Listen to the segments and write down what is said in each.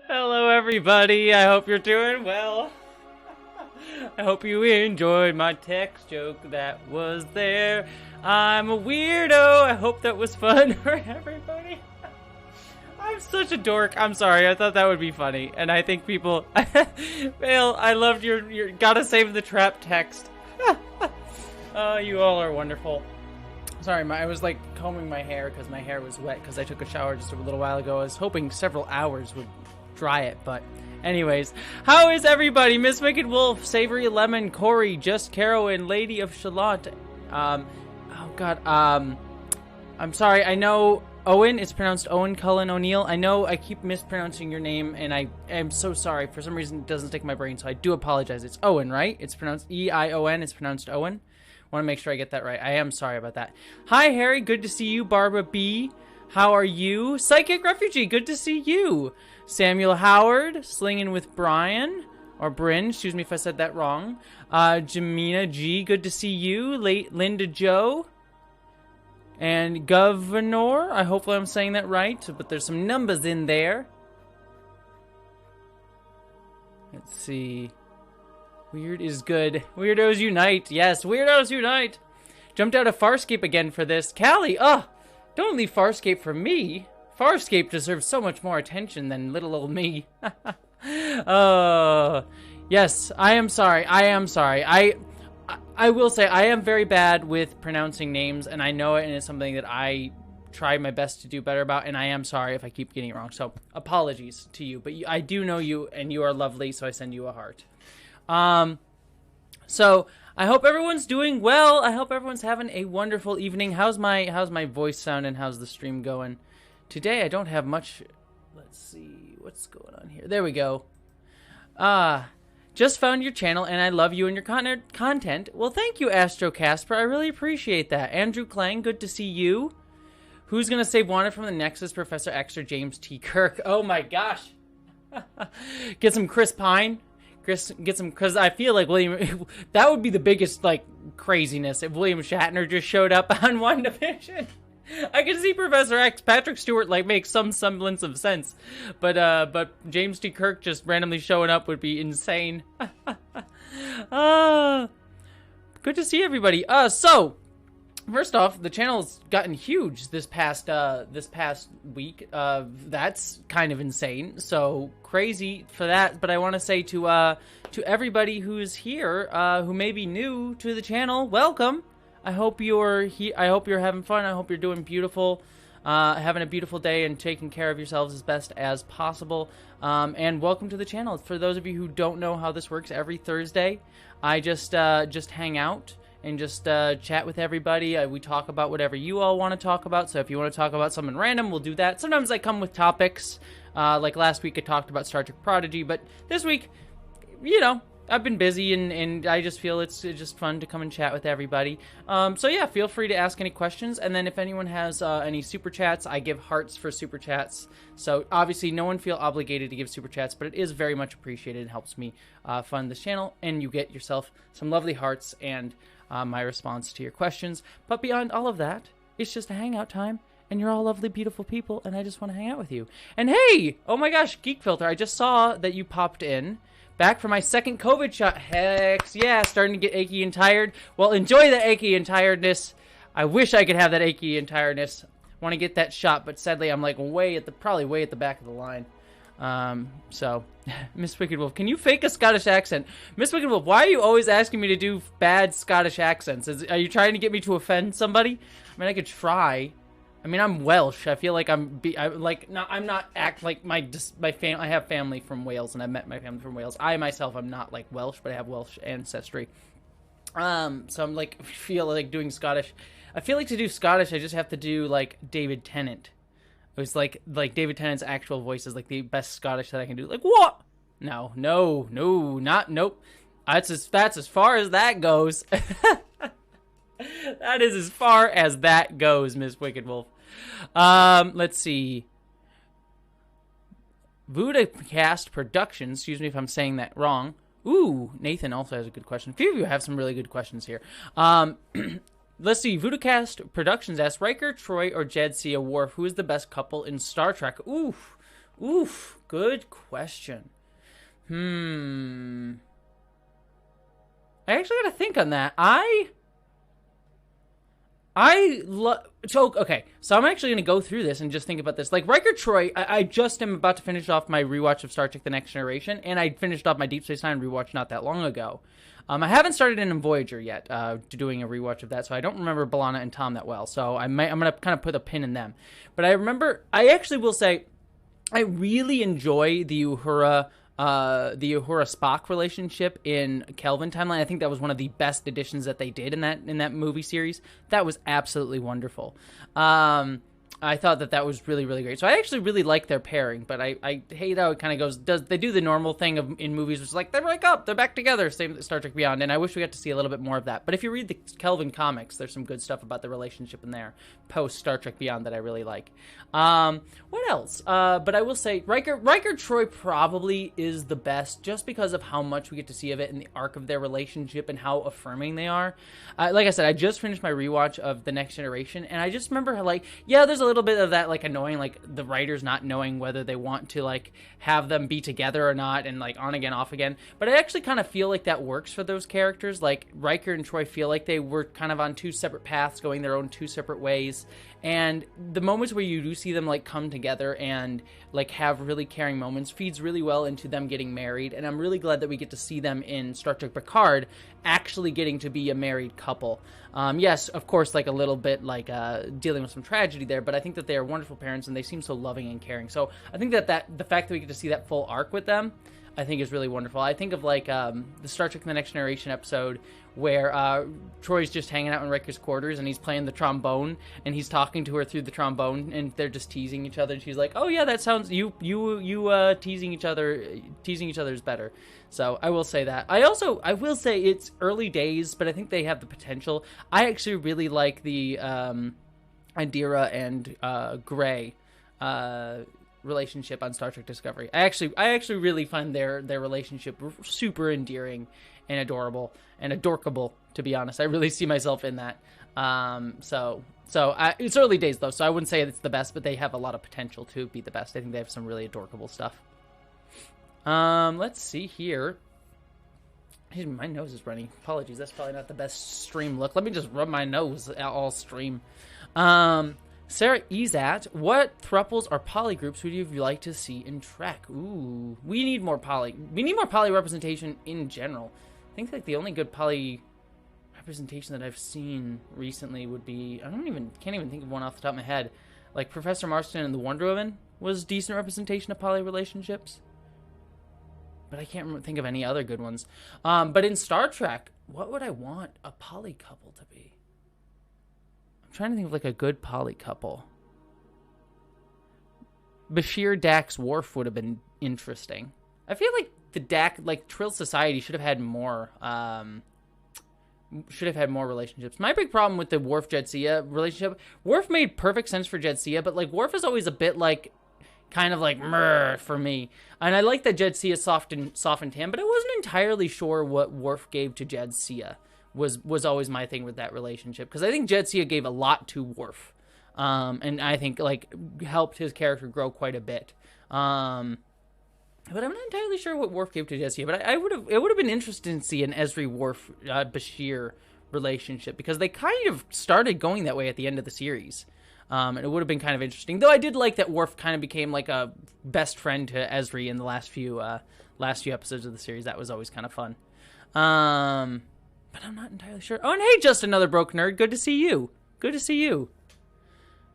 Hello, everybody. I hope you're doing well. I hope you enjoyed my text joke that was there. I'm a weirdo. I hope that was fun for everybody. I'm such a dork. I'm sorry. I thought that would be funny. And I think people... Vale, I loved your gotta save the trap text. Oh, you all are wonderful. Sorry, I was like combing my hair because my hair was wet because I took a shower just a little while ago. I was hoping several hours would dry it, but anyways. How is everybody? Miss Wicked Wolf, Savory Lemon, Corey, Just Carowin, Lady of Shalott. Oh god, I'm sorry, I know Owen, it's pronounced Owen Cullen O'Neill. I know I keep mispronouncing your name, and I am so sorry. For some reason, it doesn't stick in my brain, so I do apologize. It's Owen, right? It's pronounced E-I-O-N, it's pronounced Owen. Want to make sure I get that right. I am sorry about that. Hi, Harry. Good to see you. Barbara B. How are you? Psychic Refugee. Good to see you. Samuel Howard. Slinging with Brian. Or Bryn. Excuse me if I said that wrong. Jamina G. Good to see you. Linda Joe. And Governor. I hopefully I'm saying that right. But there's some numbers in there. Let's see. Weird is good. Weirdos unite. Yes, weirdos unite. Jumped out of Farscape again for this. Callie, don't leave Farscape for me. Farscape deserves so much more attention than little old me. Yes, I am sorry. I am sorry. I will say I am very bad with pronouncing names, and I know it, and it's something that I try my best to do better about, and I am sorry if I keep getting it wrong. So apologies to you, but I do know you, and you are lovely, so I send you a heart. So I hope everyone's doing well. I hope everyone's having a wonderful evening. How's my voice sound and how's the stream going? Today I don't have much. Let's see what's going on here. There we go. Just found your channel and I love you and your content. Well, thank you, Astro Casper. I really appreciate that. Andrew Klang, good to see you. Who's gonna save Wanted from the Nexus? Professor X or James T. Kirk? Oh my gosh. Get some Chris Pine. Get some, because I feel like that would be the biggest, like, craziness if William Shatner just showed up on WandaVision. I can see Professor X, Patrick Stewart, like, make some semblance of sense, but James T. Kirk just randomly showing up would be insane. Good to see everybody. So, first off, the channel's gotten huge this past week. That's kind of insane. So crazy for that. But I want to say to everybody who's here, who may be new to the channel, welcome. I hope you're I hope you're having fun. I hope you're doing beautiful, having a beautiful day and taking care of yourselves as best as possible. And welcome to the channel. For those of you who don't know how this works, every Thursday, I just hang out and just chat with everybody. We talk about whatever you all want to talk about. So if you want to talk about something random, we'll do that. Sometimes I come with topics. Like last week I talked about Star Trek Prodigy. But this week, you know, I've been busy and I just feel it's just fun to come and chat with everybody. So yeah, feel free to ask any questions. And then if anyone has any super chats, I give hearts for super chats. So obviously no one feel obligated to give super chats, but it is very much appreciated and helps me fund this channel. And you get yourself some lovely hearts and my response to your questions. But beyond all of that, it's just a hangout time, and you're all lovely, beautiful people, and I just want to hang out with you. And hey, oh my gosh, Geek Filter, I just saw that you popped in. Back for my second COVID shot. Heck yeah, starting to get achy and tired. Well, enjoy the achy and tiredness. I wish I could have that achy and tiredness. Want to get that shot, but sadly I'm like probably way at the back of the line. So, Miss Wicked Wolf, can you fake a Scottish accent? Miss Wicked Wolf, why are you always asking me to do bad Scottish accents? Are you trying to get me to offend somebody? I mean, I could try. I mean, I'm Welsh. I feel like I'm not my family. I have family from Wales, and I've met my family from Wales. I myself, I'm not like Welsh, but I have Welsh ancestry. So I'm like, feel like doing Scottish. I feel like to do Scottish, I just have to do like David Tennant. It was like David Tennant's actual voice is like the best Scottish that I can do. Like, what? No, nope. That's as far as that goes. That is as far as that goes, Miss Wicked Wolf. Let's see. Vodacast Productions, excuse me if I'm saying that wrong. Ooh, Nathan also has a good question. A few of you have some really good questions here. Let's see. Vodacast Productions asks, Riker, Troy, or Jed see a Worf? Who is the best couple in Star Trek? Oof. Oof, good question. I actually got to think on that. Okay, so I'm actually going to go through this and just think about this. Like, Riker Troy, I just am about to finish off my rewatch of Star Trek The Next Generation, and I finished off my Deep Space Nine rewatch not that long ago. I haven't started in Voyager yet, doing a rewatch of that, so I don't remember B'Elanna and Tom that well, so I'm going to kind of put a pin in them. But I actually will say, I really enjoy the Uhura Spock relationship in Kelvin Timeline. I think that was one of the best additions that they did in that movie series. That was absolutely wonderful. I thought that was really, really great. So I actually really like their pairing, but I hate how it kind of goes. They do the normal thing in movies, which is like, they break up, they're back together, same Star Trek Beyond, and I wish we got to see a little bit more of that. But if you read the Kelvin comics, there's some good stuff about the relationship in there, post Star Trek Beyond, that I really like. What else? But I will say, Riker Troy probably is the best, just because of how much we get to see of it in the arc of their relationship and how affirming they are. Like I said, I just finished my rewatch of The Next Generation, and I just remember how, like, yeah, there's a little bit of that, like, annoying, like, the writers not knowing whether they want to, like, have them be together or not, and, like, on again, off again. But I actually kind of feel like that works for those characters. Like, Riker and Troy feel like they were kind of on two separate paths, going their own two separate ways. And the moments where you do see them, like, come together and, like, have really caring moments feeds really well into them getting married. And I'm really glad that we get to see them in Star Trek Picard actually getting to be a married couple. Yes, of course, like, a little bit, like, dealing with some tragedy there, but I think that they are wonderful parents and they seem so loving and caring. So I think that the fact that we get to see that full arc with them, I think, is really wonderful. I think of, like, the Star Trek The Next Generation episode where Troy's just hanging out in Riker's quarters and he's playing the trombone and he's talking to her through the trombone and they're just teasing each other, and she's like, "Oh yeah, that sounds you teasing each other is better." So I will say that. I will say it's early days, but I think they have the potential. I actually really like the Adira and Gray relationship on Star Trek Discovery. I actually really find their relationship super endearing and adorable and adorkable, to be honest. I really see myself in that. It's early days though, so I wouldn't say it's the best, but they have a lot of potential to be the best. I think they have some really adorable stuff. Let's see here. My nose is running. Apologies, that's probably not the best stream look. Let me just rub my nose all stream. Sarah Ezat, what thruples or poly groups would you like to see in Trek? Ooh, we need more poly representation in general. I think, like, the only good poly representation that I've seen recently would be, can't even think of one off the top of my head. Like, Professor Marston and the Wonder Woman was decent representation of poly relationships, but I can't think of any other good ones. But in Star Trek, what would I want a poly couple to be? I'm trying to think of, like, a good poly couple. Bashir, Dax, Worf would have been interesting. I feel like the Dax, like, Trill Society should have had more relationships. My big problem with the Worf Jadzia relationship, Worf made perfect sense for Jadzia, but, like, Worf is always a bit, like, kind of like meh for me. And I like that Jadzia softened him, but I wasn't entirely sure what Worf gave to Jadzia. Was always my thing with that relationship, because I think Jadzia gave a lot to Worf, and I think, like, helped his character grow quite a bit. But I'm not entirely sure what Worf gave to Jessie. But it would have been interesting to see an Ezri Worf Bashir relationship, because they kind of started going that way at the end of the series. And it would have been kind of interesting. Though I did like that Worf kind of became like a best friend to Ezri in the last few episodes of the series. That was always kind of fun. But I'm not entirely sure. Oh, and hey, just another broke nerd. Good to see you. Good to see you.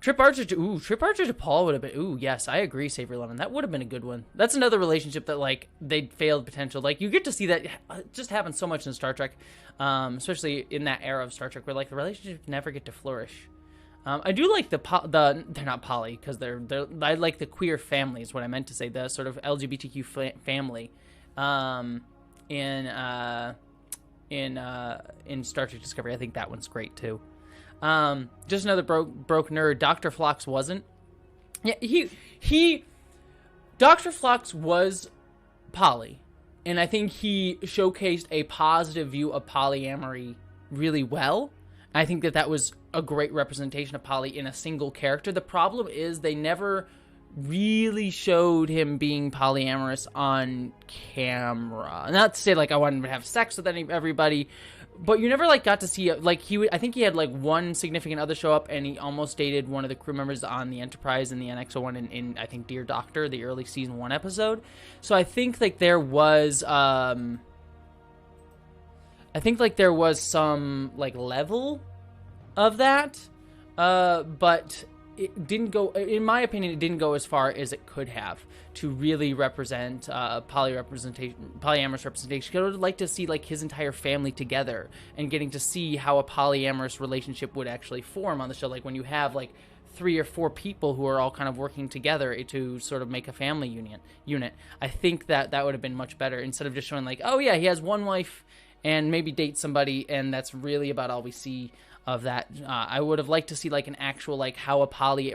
Trip Archer to Paul would have been, yes, I agree, Saber Lemon. That would have been a good one. That's another relationship that, like, they failed potential. Like, you get to see that just happen so much in Star Trek, especially in that era of Star Trek where, like, the relationships never get to flourish. I do like they're not poly, because I like the queer family is what I meant to say, the sort of LGBTQ family, in Star Trek Discovery. I think that one's great too. Just another broke nerd. Dr. Phlox wasn't. Yeah, Dr. Phlox was poly, and I think he showcased a positive view of polyamory really well. I think that was a great representation of poly in a single character. The problem is they never really showed him being polyamorous on camera. Not to say, like, I wanted him to have sex with everybody, but you never, like, got to see, like, I think he had, like, one significant other show up, and he almost dated one of the crew members on the Enterprise in the NX-01 in I think, Dear Doctor, the early season 1 episode. So I think, like, there was, some, like, level of that, but it didn't go, in my opinion, it didn't go as far as it could have to really represent polyamorous representation. I would like to see, like, his entire family together and getting to see how a polyamorous relationship would actually form on the show. Like, when you have, like, 3 or 4 people who are all kind of working together to sort of make a family unit. I think that would have been much better, instead of just showing, like, oh yeah, he has one wife and maybe date somebody, and that's really about all we see of that. I would have liked to see, like, an actual, like, how a poly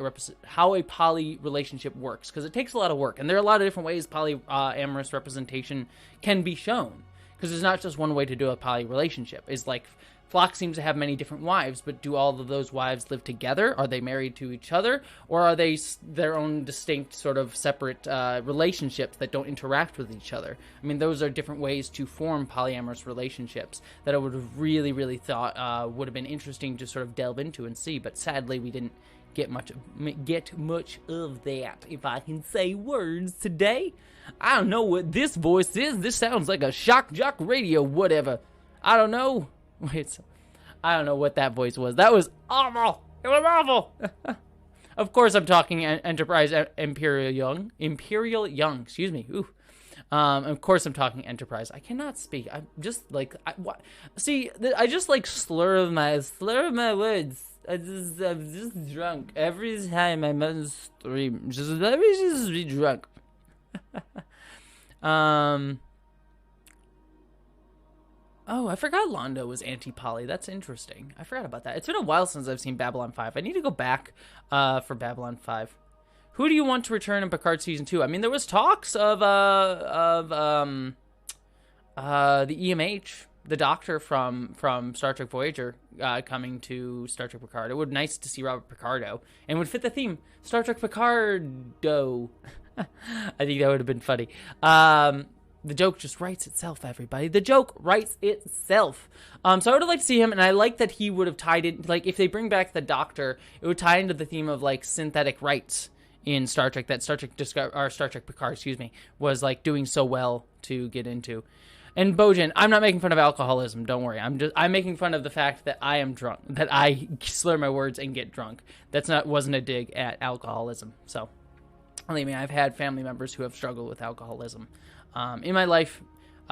relationship works, because it takes a lot of work, and there are a lot of different ways polyamorous representation can be shown, because there's not just one way to do a poly relationship. It's like Flock seems to have many different wives, but do all of those wives live together? Are they married to each other, or are they their own distinct sort of separate relationships that don't interact with each other? I mean, those are different ways to form polyamorous relationships that I would have really, really thought would have been interesting to sort of delve into and see, but sadly we didn't get much of that, if I can say words today. I don't know what this voice is. This sounds like a shock jock radio whatever. I don't know. Wait, I don't know what that voice was. That was awful. It was awful. Of course, I'm talking Enterprise Imperial Young. Excuse me. Ooh. Of course, I'm talking Enterprise. I cannot speak. I'm just like, see, I just like slur my words. I'm just drunk every time I'm on stream. Let me just be drunk. Oh, I forgot Londo was anti-poly. That's interesting. I forgot about that. It's been a while since I've seen Babylon 5. I need to go back for Babylon 5. Who do you want to return in Picard Season 2? I mean, there was talks of the EMH, the Doctor from Star Trek Voyager, coming to Star Trek Picard. It would be nice to see Robert Picardo, and would fit the theme, Star Trek Picardo. I think that would have been funny. The joke just writes itself, everybody. The joke writes itself. So I would have liked to see him, and I like that he would have tied in, like, if they bring back the Doctor, it would tie into the theme of, like, synthetic rights in Star Trek, that Star Trek Picard, was, like, doing so well to get into. And Bojan, I'm not making fun of alcoholism, don't worry. I'm making fun of the fact that I am drunk, that I slur my words and get drunk. Wasn't a dig at alcoholism. So, believe me, I've had family members who have struggled with alcoholism in my life,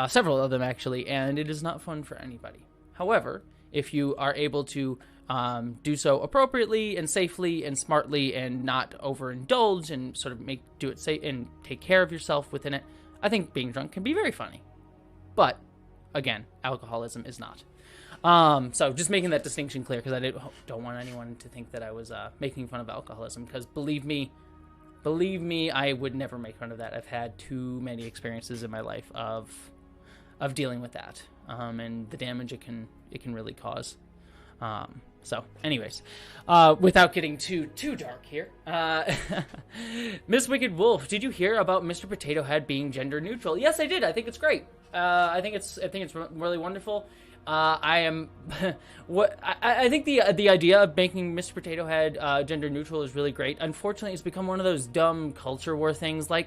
several of them actually, and it is not fun for anybody. However, if you are able to do so appropriately and safely and smartly and not overindulge and sort of do it safe and take care of yourself within it, I think being drunk can be very funny. But again, alcoholism is not. So just making that distinction clear, because I don't want anyone to think that I was making fun of alcoholism, because believe me, I would never make fun of that. I've had too many experiences in my life of dealing with that, and the damage it can really cause. So, anyways, without getting too dark here, Miss Wicked Wolf, did you hear about Mr. Potato Head being gender neutral? Yes, I did. I think it's great. I think it's really wonderful. I think the idea of making Mr. Potato Head gender neutral is really great. Unfortunately, it's become one of those dumb culture war things. I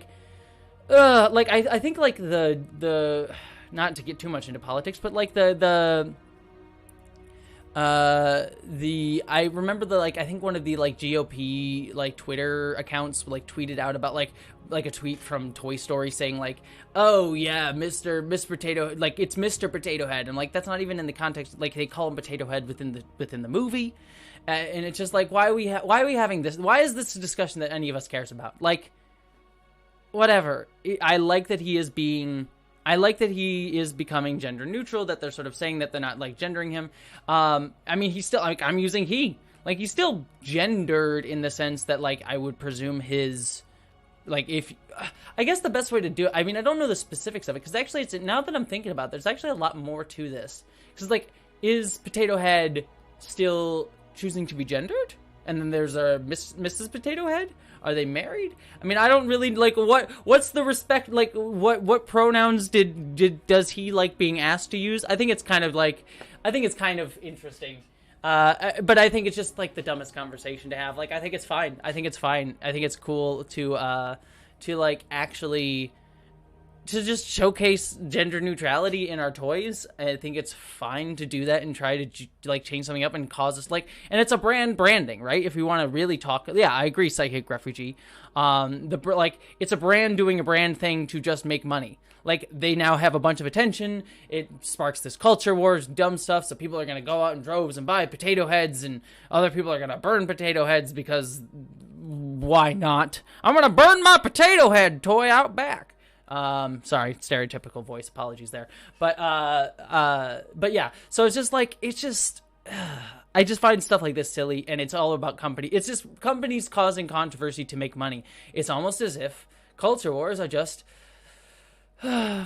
think like the not to get too much into politics, but like I remember I think one of the like GOP like Twitter accounts like tweeted out about like a tweet from Toy Story saying like, oh yeah, Mr. Potato, like it's Mr. Potato Head, and like that's not even in the context, like they call him Potato Head within the movie, and it's just like, why are we having this? Why is this a discussion that any of us cares about? Like, whatever. I like that he is becoming gender neutral, that they're sort of saying that they're not like gendering him. I mean, he's still like, I'm using he, like he's still gendered in the sense that like I would presume his, like if, I guess the best way to do it, I mean, I don't know the specifics of it, because actually it's, now that I'm thinking about it, there's actually a lot more to this. Because like, is Potato Head still choosing to be gendered? And then there's a Mrs. Potato Head. Are they married? I mean, I don't really like what's the respect, like what pronouns does he like being asked to use? I think it's kind of interesting. But I think it's just like the dumbest conversation to have. Like, I think it's fine. I think it's cool to like actually to just showcase gender neutrality in our toys. I think it's fine to do that and try to like change something up and cause us like, and it's a branding, right? If we want to really talk, yeah, I agree. Psychic refugee, it's a brand doing a brand thing to just make money. Like, they now have a bunch of attention. It sparks this culture wars, dumb stuff. So people are going to go out in droves and buy potato heads, and other people are going to burn potato heads because why not? I'm going to burn my potato head toy out back. Sorry, stereotypical voice, apologies there. But yeah, so it's just like, I just find stuff like this silly, and it's all about it's just companies causing controversy to make money. It's almost as if culture wars are just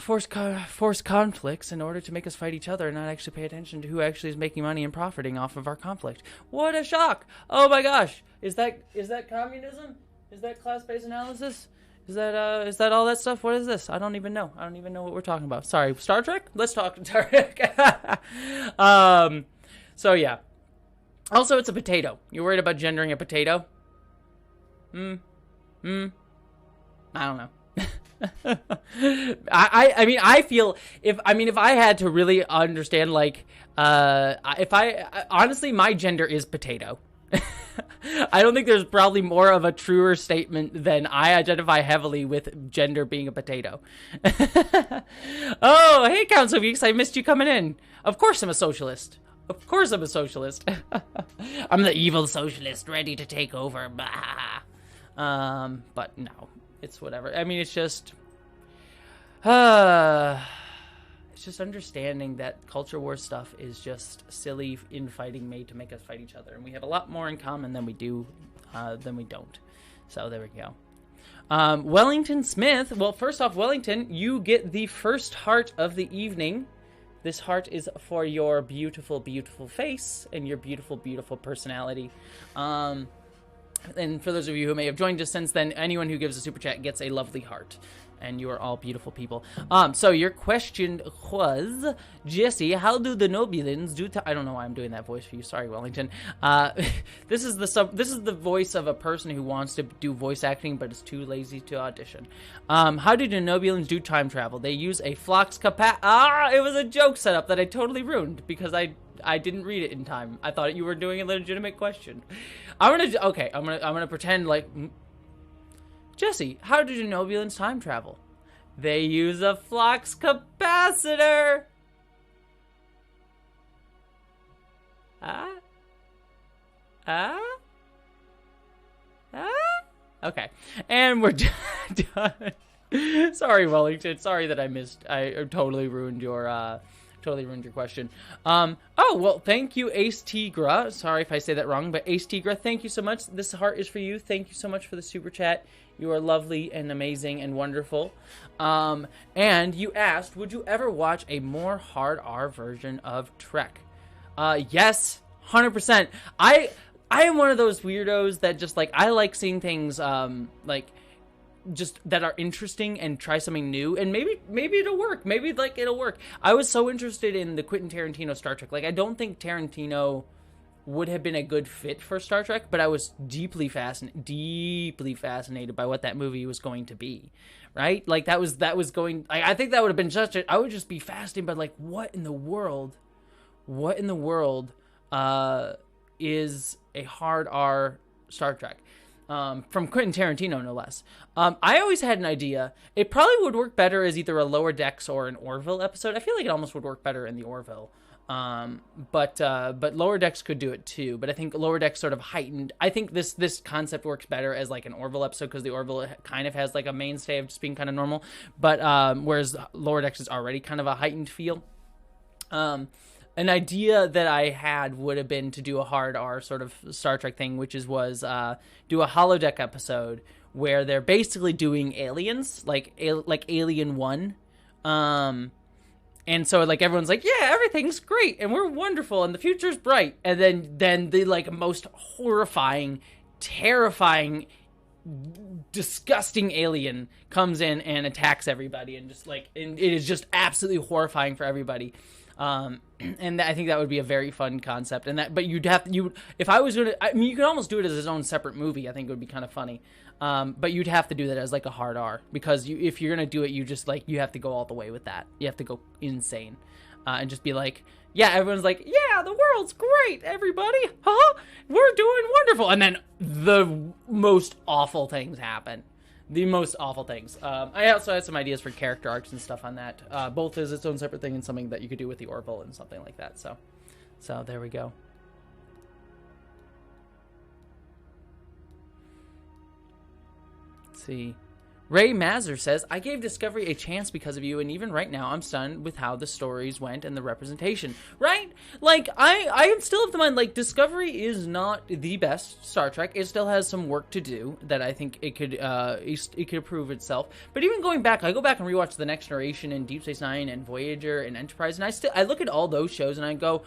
forced conflicts in order to make us fight each other and not actually pay attention to who actually is making money and profiting off of our conflict. What a shock. Oh my gosh. Is that communism? Is that class-based analysis? Is that all that stuff? What is this? I don't even know. I don't even know what we're talking about. Sorry, Star Trek? Let's talk Star Trek. So yeah. Also, it's a potato. You worried about gendering a potato? I don't know. I mean, I feel if I had to really understand, like, honestly, my gender is potato. I don't think there's probably more of a truer statement than I identify heavily with gender being a potato. Oh, hey, Council Geeks, I missed you coming in. Of course I'm a socialist. Of course I'm a socialist. I'm the evil socialist ready to take over. Bah. But no, it's whatever. I mean, it's just understanding that culture war stuff is just silly infighting made to make us fight each other, and we have a lot more in common than we don't. So there we go. Wellington Smith. Well, first off, Wellington, you get the first heart of the evening. This heart is for your beautiful, beautiful face and your beautiful, beautiful personality. And for those of you who may have joined us since then, anyone who gives a super chat gets a lovely heart. And you are all beautiful people. So your question was, Jessie, how do the Nobulans do? I don't know why I'm doing that voice for you. Sorry, Wellington. This is the voice of a person who wants to do voice acting but is too lazy to audition. How do the Nobulans do time travel? They use a flux capacitor. It was a joke setup that I totally ruined because I didn't read it in time. I thought you were doing a legitimate question. I'm gonna pretend like. Jessie, how do Nobulans time travel? They use a flux capacitor. Okay, and we're done. Sorry, Wellington. Sorry that I totally ruined your question. Oh, well, thank you, Ace Tigra. Sorry if I say that wrong, but Ace Tigra, thank you so much. This heart is for you. Thank you so much for the super chat. You are lovely and amazing and wonderful. And you asked, would you ever watch a more hard R version of Trek? Yes, 100%. I am one of those weirdos that just, like, I like seeing things, like, just that are interesting and try something new, and maybe it'll work. Maybe, like, it'll work. I was so interested in the Quentin Tarantino Star Trek. Like, I don't think Tarantino would have been a good fit for Star Trek, but I was deeply fascinated by what that movie was going to be, right? Like, that was going, I think that would have been I would just be fascinated by, like, what in the world is a hard R Star Trek? From Quentin Tarantino, no less. I always had an idea. It probably would work better as either a Lower Decks or an Orville episode. I feel like it almost would work better in the Orville. But Lower Decks could do it too. But I think Lower Decks sort of heightened. I think this concept works better as like an Orville episode because the Orville kind of has like a mainstay of just being kind of normal. But whereas Lower Decks is already kind of a heightened feel. An idea that I had would have been to do a hard R sort of Star Trek thing, which was do a holodeck episode where they're basically doing aliens, like Alien 1. And so, like, everyone's like, yeah, everything's great, and we're wonderful, and the future's bright. And then the, like, most horrifying, terrifying, disgusting alien comes in and attacks everybody, and just, like, and it is just absolutely horrifying for everybody. And I think that would be a very fun concept. And that, but if I was doing it, I mean, you could almost do it as its own separate movie. I think it would be kind of funny. But you'd have to do that as like a hard R, because if you're gonna do it, you have to go all the way with that. You have to go insane, and just be like, yeah, everyone's like, yeah, the world's great, everybody, we're doing wonderful, and then the most awful things happen. The most awful things. I also had some ideas for character arcs and stuff on that, both as its own separate thing and something that you could do with the Orville and something like that. So there we go. Let's see. Ray Mazur says, I gave Discovery a chance because of you, and even right now I'm stunned with how the stories went and the representation. Right? Like, I am still of the mind, like, Discovery is not the best Star Trek. It still has some work to do that I think it could improve itself. But even going back, I go back and rewatch The Next Generation and Deep Space Nine and Voyager and Enterprise, and I look at all those shows and I go,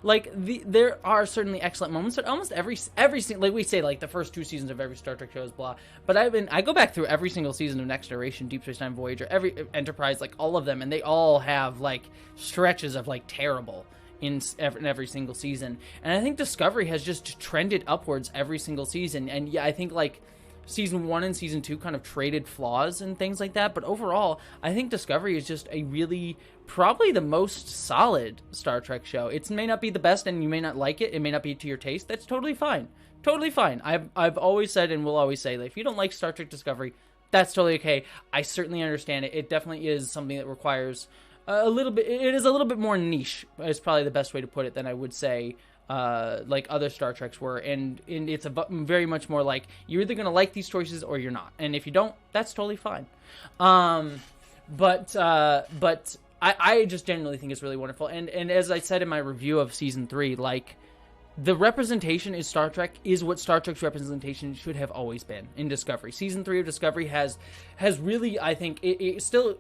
like, there are certainly excellent moments, but almost every single, like we say, like, the first 2 seasons of every Star Trek show is blah. But I go back through every single season of Next Generation, Deep Space Nine, Voyager, every Enterprise, like all of them, and they all have like stretches of like terrible in every single season. And I think Discovery has just trended upwards every single season. And yeah, I think like season 1 and season 2 kind of traded flaws and things like that, but overall I think Discovery is just a really, probably the most solid Star Trek show. It may not be the best, and you may not like it, it may not be to your taste. That's totally fine. Totally fine. I've always said, and will always say, that if you don't like Star Trek Discovery, that's totally okay. I certainly understand it. It definitely is something that requires a little bit. It is a little bit more niche, is probably the best way to put it, than I would say like other Star Treks were. And it's very much more like, you're either going to like these choices or you're not. And if you don't, that's totally fine. But I just genuinely think it's really wonderful. And as I said in my review of season 3, like, the representation in Star Trek is what Star Trek's representation should have always been in Discovery. Season 3 of Discovery has really, I think, it still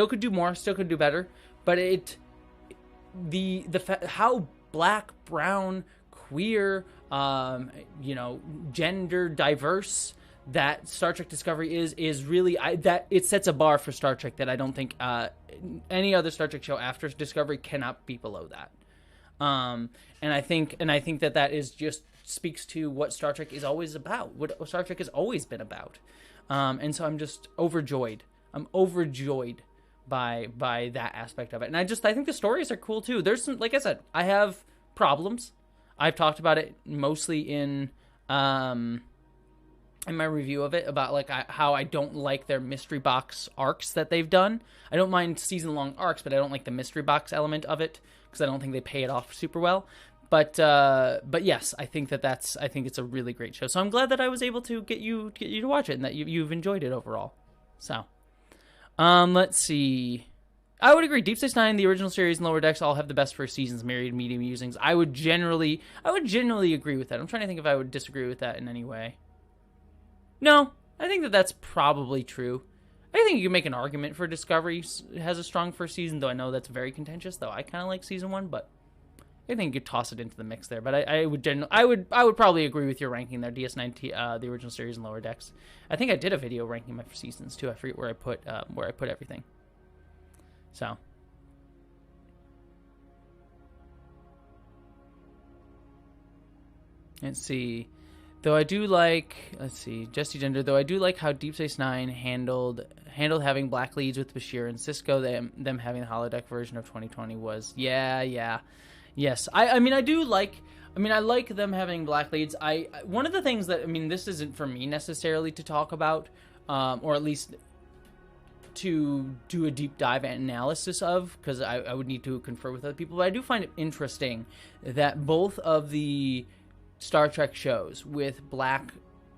could do more, still could do better, but how black, brown, queer, gender diverse that Star Trek Discovery is really, that it sets a bar for Star Trek that I don't think any other Star Trek show after Discovery cannot be below that. And I think that is just speaks to what Star Trek is always about, what Star Trek has always been about. And so I'm just overjoyed. I'm overjoyed by that aspect of it. And I think the stories are cool too. There's some, like I said, I have problems. I've talked about it mostly in my review of it, about like how I don't like their mystery box arcs that they've done. I don't mind season-long arcs, but I don't like the mystery box element of it, because I don't think they pay it off super well. But yes, I think it's a really great show. So I'm glad that I was able to get you to watch it, and that you've enjoyed it overall. So, let's see. I would agree. Deep Space Nine, the original series, and Lower Decks all have the best first seasons, myriad medium musings. I would generally agree with that. I'm trying to think if I would disagree with that in any way. No, I think that's probably true. I think you can make an argument for Discovery has a strong first season, though I know that's very contentious, though I kind of like season 1, but I think you could toss it into the mix there. But I would probably agree with your ranking there, DS9, the original series, and Lower Decks. I think I did a video ranking my seasons too. I forget where I put everything. So, let's see. Jessie Gender, though I do like how Deep Space Nine handled having black leads with Bashir and Cisco, them having the holodeck version of 2020 was, yes. I like them having black leads. One of the things that, this isn't for me necessarily to talk about, or at least to do a deep dive analysis of, because I would need to confer with other people, but I do find it interesting that both of the Star Trek shows with black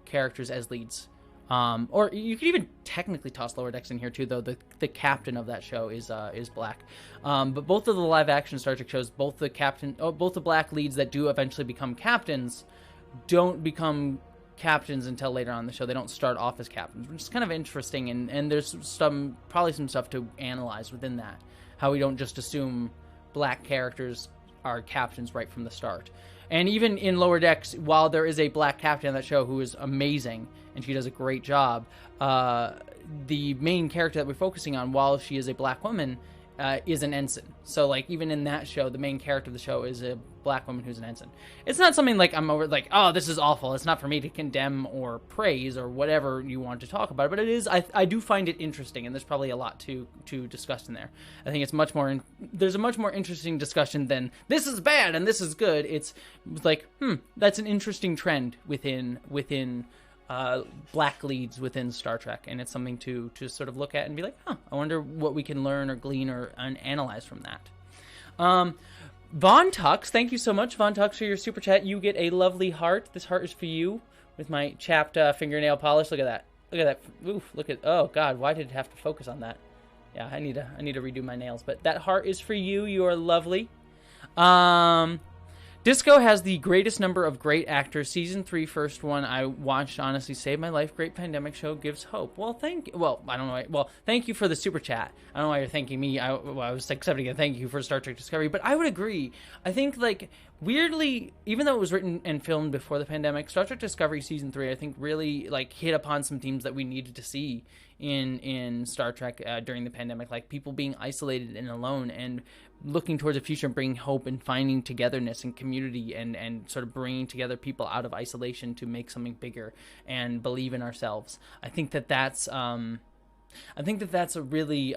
characters as leads, or you could even technically toss Lower Decks in here too, though the captain of that show is black. But both of the live action Star Trek shows, both the black leads that do eventually become captains don't become captains until later on in the show. They don't start off as captains, which is kind of interesting, and there's probably some stuff to analyze within that. how we don't just assume black characters are captains right from the start. And even in Lower Decks, while there is a black captain on that show who is amazing and she does a great job, the main character that we're focusing on, while she is a black woman, is an ensign. So, like, even in that show, the main character of the show is a black woman who's an ensign. It's not something like I'm over, like, oh, this is awful. It's not for me to condemn or praise or whatever you want to talk about, but it is, I do find it interesting, and there's probably a lot to discuss in there. I think it's much more, there's a much more interesting discussion than this is bad and this is good. It's like, that's an interesting trend within black leads within Star Trek, and it's something to sort of look at and be like, I wonder what we can learn or glean or analyze from that. Von Tux, thank you so much, Von Tux, for your super chat. You get a lovely heart. This heart is for you with my chapped fingernail polish. Look at that. Look at that. Oof, look at, oh God, why did it have to focus on that? Yeah, I need to redo my nails, but that heart is for you. You are lovely. Disco has the greatest number of great actors. Season 3, first one I watched, honestly saved my life. Great pandemic show, gives hope. Well, I don't know. Well, thank you for the super chat. I don't know why you're thanking me. I was accepting a thank you for Star Trek Discovery, but I would agree. I think, like, weirdly, even though it was written and filmed before the pandemic, Star Trek Discovery Season 3, I think, really, like, hit upon some themes that we needed to see in Star Trek during the pandemic, like people being isolated and alone and looking towards the future and bringing hope and finding togetherness and community and sort of bringing together people out of isolation to make something bigger and believe in ourselves. I think that's a really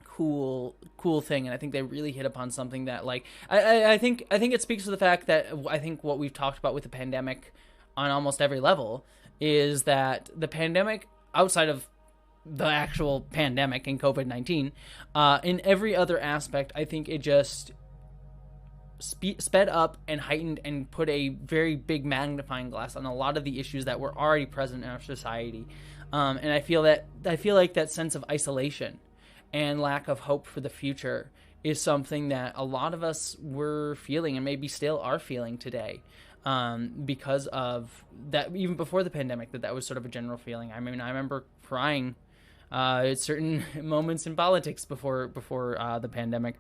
cool thing, and I think they really hit upon something that, like, I think it speaks to the fact that I think what we've talked about with the pandemic on almost every level is that the pandemic, outside of the actual pandemic and COVID-19, in every other aspect, I think it just sped up and heightened and put a very big magnifying glass on a lot of the issues that were already present in our society. And I feel like that sense of isolation and lack of hope for the future is something that a lot of us were feeling and maybe still are feeling today. Because of that, even before the pandemic, that was sort of a general feeling. I mean, I remember crying at certain moments in politics before the pandemic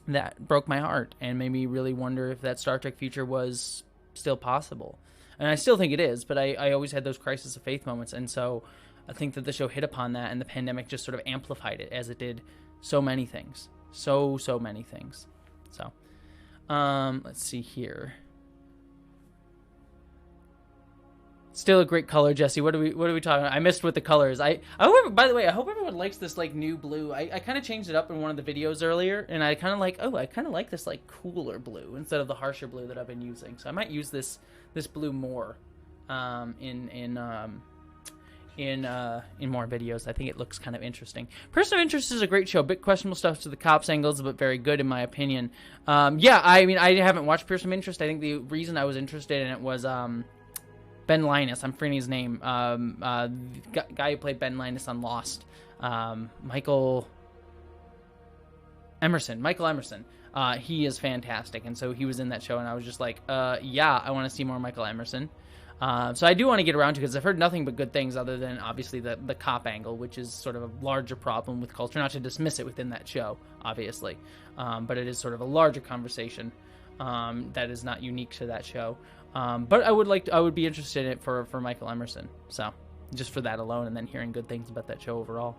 that broke my heart and made me really wonder if that Star Trek future was still possible. And I still think it is, but I always had those crisis of faith moments, and so I think that the show hit upon that, and the pandemic just sort of amplified it, as it did so many things. So many things. So, let's see here. Still a great color, Jessie. What are we talking about? I missed with the colors. I hope, by the way, I hope everyone likes this, like, new blue. I kind of changed it up in one of the videos earlier, and I kind of like this, like, cooler blue instead of the harsher blue that I've been using. So I might use this blue more in more videos. I think it looks kind of interesting. Person of Interest is a great show. Bit questionable stuff to the cops angles, but very good in my opinion. Yeah, I mean, I haven't watched Person of Interest. I think the reason I was interested in it was Ben Linus, I'm forgetting his name. Guy who played Ben Linus on Lost. Michael Emerson. He is fantastic, and so he was in that show, and I was just like, yeah, I want to see more Michael Emerson. So I do want to get around to, because I've heard nothing but good things other than, obviously, the cop angle, which is sort of a larger problem with culture. Not to dismiss it within that show, obviously, but it is sort of a larger conversation that is not unique to that show. But I would be interested in it for Michael Emerson. So just for that alone, and then hearing good things about that show overall.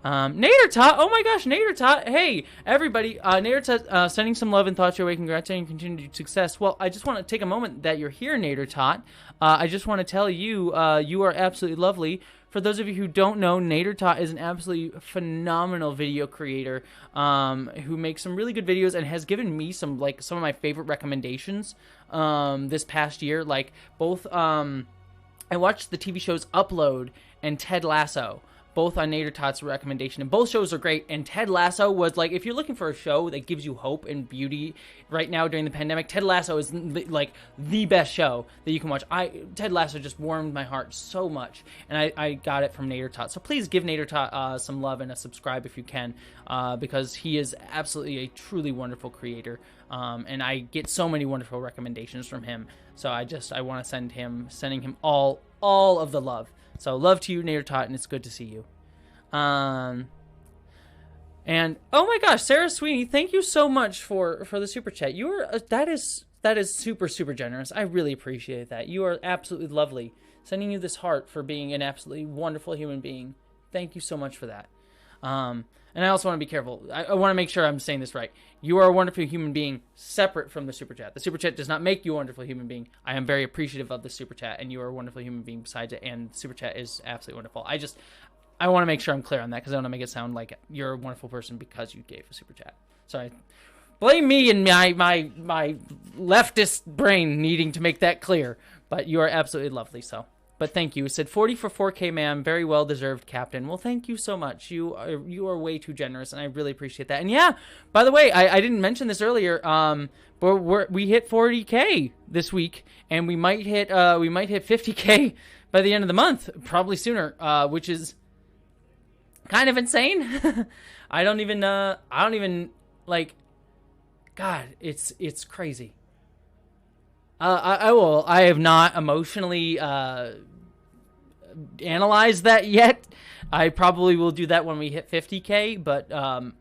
Nader Tot, oh my gosh, Nader Tot, hey everybody, Nader Tot, sending some love and thoughts your way, congrats on your continued success. Well, I just want to take a moment that you're here, Nader Tot. I just want to tell you, you are absolutely lovely. For those of you who don't know, Nader Tot is an absolutely phenomenal video creator, who makes some really good videos and has given me some of my favorite recommendations, this past year. Like, both, I watched the TV shows Upload and Ted Lasso, both on Nader Tot's recommendation, and both shows are great. And Ted Lasso was, like, if you're looking for a show that gives you hope and beauty right now during the pandemic, Ted Lasso is, like, the best show that you can watch. Ted Lasso just warmed my heart so much, and I got it from Nader Tot. So please give Nader Tot some love and a subscribe if you can, because he is absolutely a truly wonderful creator, and I get so many wonderful recommendations from him. So I want to sending him all of the love. So love to you, Nader Tot, and it's good to see you. And And oh my gosh, Sarah Sweeney, thank you so much for the super chat. You are that is super generous. I really appreciate that. You are absolutely lovely. Sending you this heart for being an absolutely wonderful human being. Thank you so much for that. And I also want to be careful. I want to make sure I'm saying this right. You are a wonderful human being separate from the super chat. The super chat does not make you a wonderful human being. I am very appreciative of the super chat, and you are a wonderful human being besides it, and the super chat is absolutely wonderful. I want to make sure I'm clear on that because I want to make it sound like you're a wonderful person because you gave a super chat. Sorry. Blame me and my leftist brain needing to make that clear, but you are absolutely lovely, so. But thank you. It said 40 for 4K, ma'am. Very well deserved, Captain. Well, thank you so much. You are way too generous, and I really appreciate that. And yeah, by the way, I didn't mention this earlier. But we hit 40K this week, and we might hit 50K by the end of the month, probably sooner. Which is kind of insane. I don't even like. God, it's crazy. I have not emotionally analyzed that yet. I probably will do that when we hit 50K, but I'm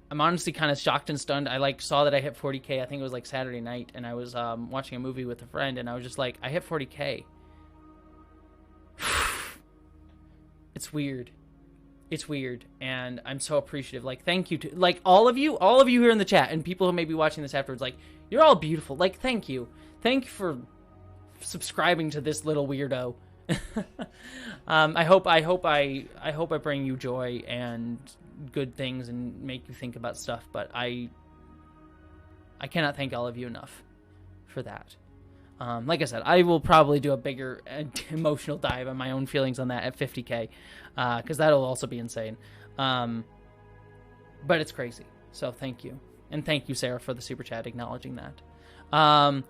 honestly kind of shocked and stunned. I saw that I hit 40K. I think it was Saturday night, and I was watching a movie with a friend, and I was just like, I hit 40K. It's weird. It's weird, and I'm so appreciative. Thank you to all of you here in the chat, and people who may be watching this afterwards. You're all beautiful. Thank you for subscribing to this little weirdo. I hope I bring you joy and good things and make you think about stuff. But I cannot thank all of you enough for that. Like I said, I will probably do a bigger emotional dive on my own feelings on that at 50K, because that'll also be insane. But it's crazy. So thank you. And thank you, Sarah, for the super chat acknowledging that.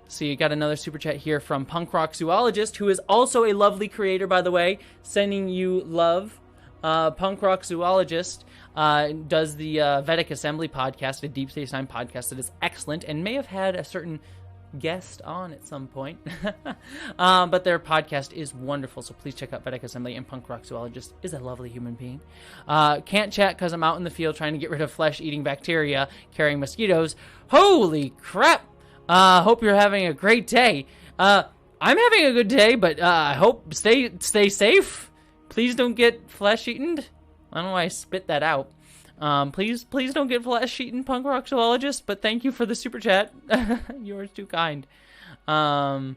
So you got another super chat here from Punk Rock Zoologist, who is also a lovely creator, by the way, sending you love. Punk Rock Zoologist does the Vedic Assembly podcast, a Deep Space Nine podcast that is excellent and may have had a certain guest on at some point. But their podcast is wonderful, so please check out Vedic Assembly. And Punk Rock Zoologist is a lovely human being. Can't chat because I'm out in the field trying to get rid of flesh-eating bacteria carrying mosquitoes. Holy crap! Hope you're having a great day. I'm having a good day, but I hope stay safe. Please don't get flesh-eaten. I don't know why I spit that out. Please don't get flesh-eaten, Punk Rock Zoologist, but thank you for the super chat. You're too kind. My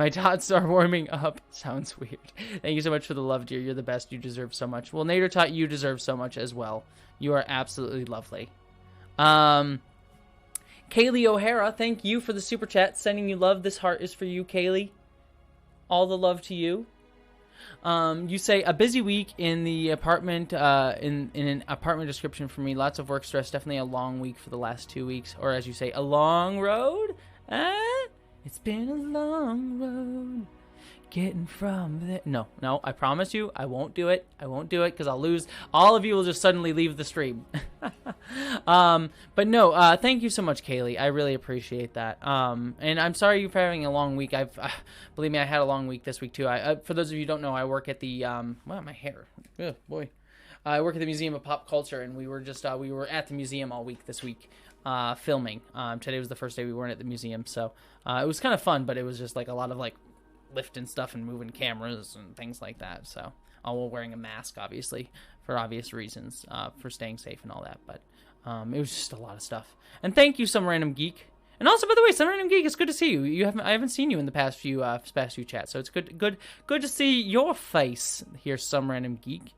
tots are warming up. Sounds weird. Thank you so much for the love, dear. You're the best. You deserve so much. Well, Nader Tot, you deserve so much as well. You are absolutely lovely. Kaylee O'Hara, thank you for the super chat. Sending you love. This heart is for you, Kaylee. All the love to you. You say a busy week in the apartment, in an apartment description for me. Lots of work stress. Definitely a long week for the last 2 weeks. Or as you say, a long road. It's been a long road getting from there. No, I promise you, I won't do it. I won't do it because I'll lose. All of you will just suddenly leave the stream. But no, thank you so much, Kaylee. I really appreciate that. And I'm sorry you're having a long week. Believe me, I had a long week this week too. For those of you who don't know, I work at the, wow, my hair. Oh, boy. I work at the Museum of Pop Culture, and we were just, we were at the museum all week this week, filming. Today was the first day we weren't at the museum, so, it was kind of fun, but it was just a lot of lifting stuff and moving cameras and things like that. So, all while wearing a mask, obviously, for obvious reasons, for staying safe and all that. But it was just a lot of stuff. And thank you, Some Random Geek. And also, by the way, Some Random Geek, it's good to see you. I haven't seen you in the past few chats, so it's good to see your face here, Some Random Geek.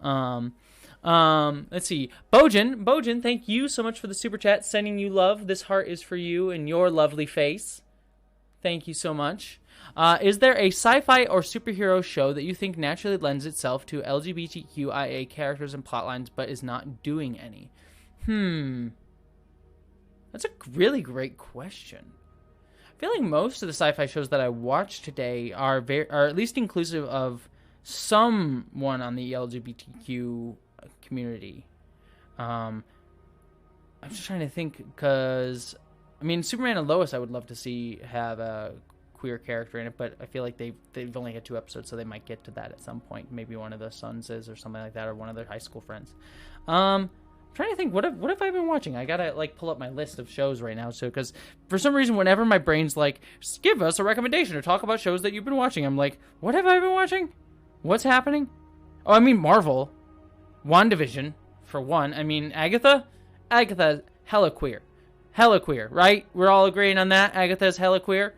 Let's see. Bojan, thank you so much for the super chat. Sending you love. This heart is for you and your lovely face. Thank you so much. Is there a sci-fi or superhero show that you think naturally lends itself to LGBTQIA characters and plotlines but is not doing any? That's a really great question. I feel like most of the sci-fi shows that I watched today are at least inclusive of someone on the LGBTQ community. I'm just trying to think because, I mean, Superman and Lois I would love to see have a queer character in it, but I feel like they've only had 2 episodes, so they might get to that at some point. Maybe one of the sons is, or something like that, or one of their high school friends. I'm trying to think, what have I been watching? I gotta like pull up my list of shows right now, so because for some reason, whenever my brain's like, give us a recommendation or talk about shows that you've been watching, I'm like, what have I been watching? What's happening? Oh, I mean Marvel, WandaVision for one. I mean Agatha, hella queer, right? We're all agreeing on that. Agatha's hella queer.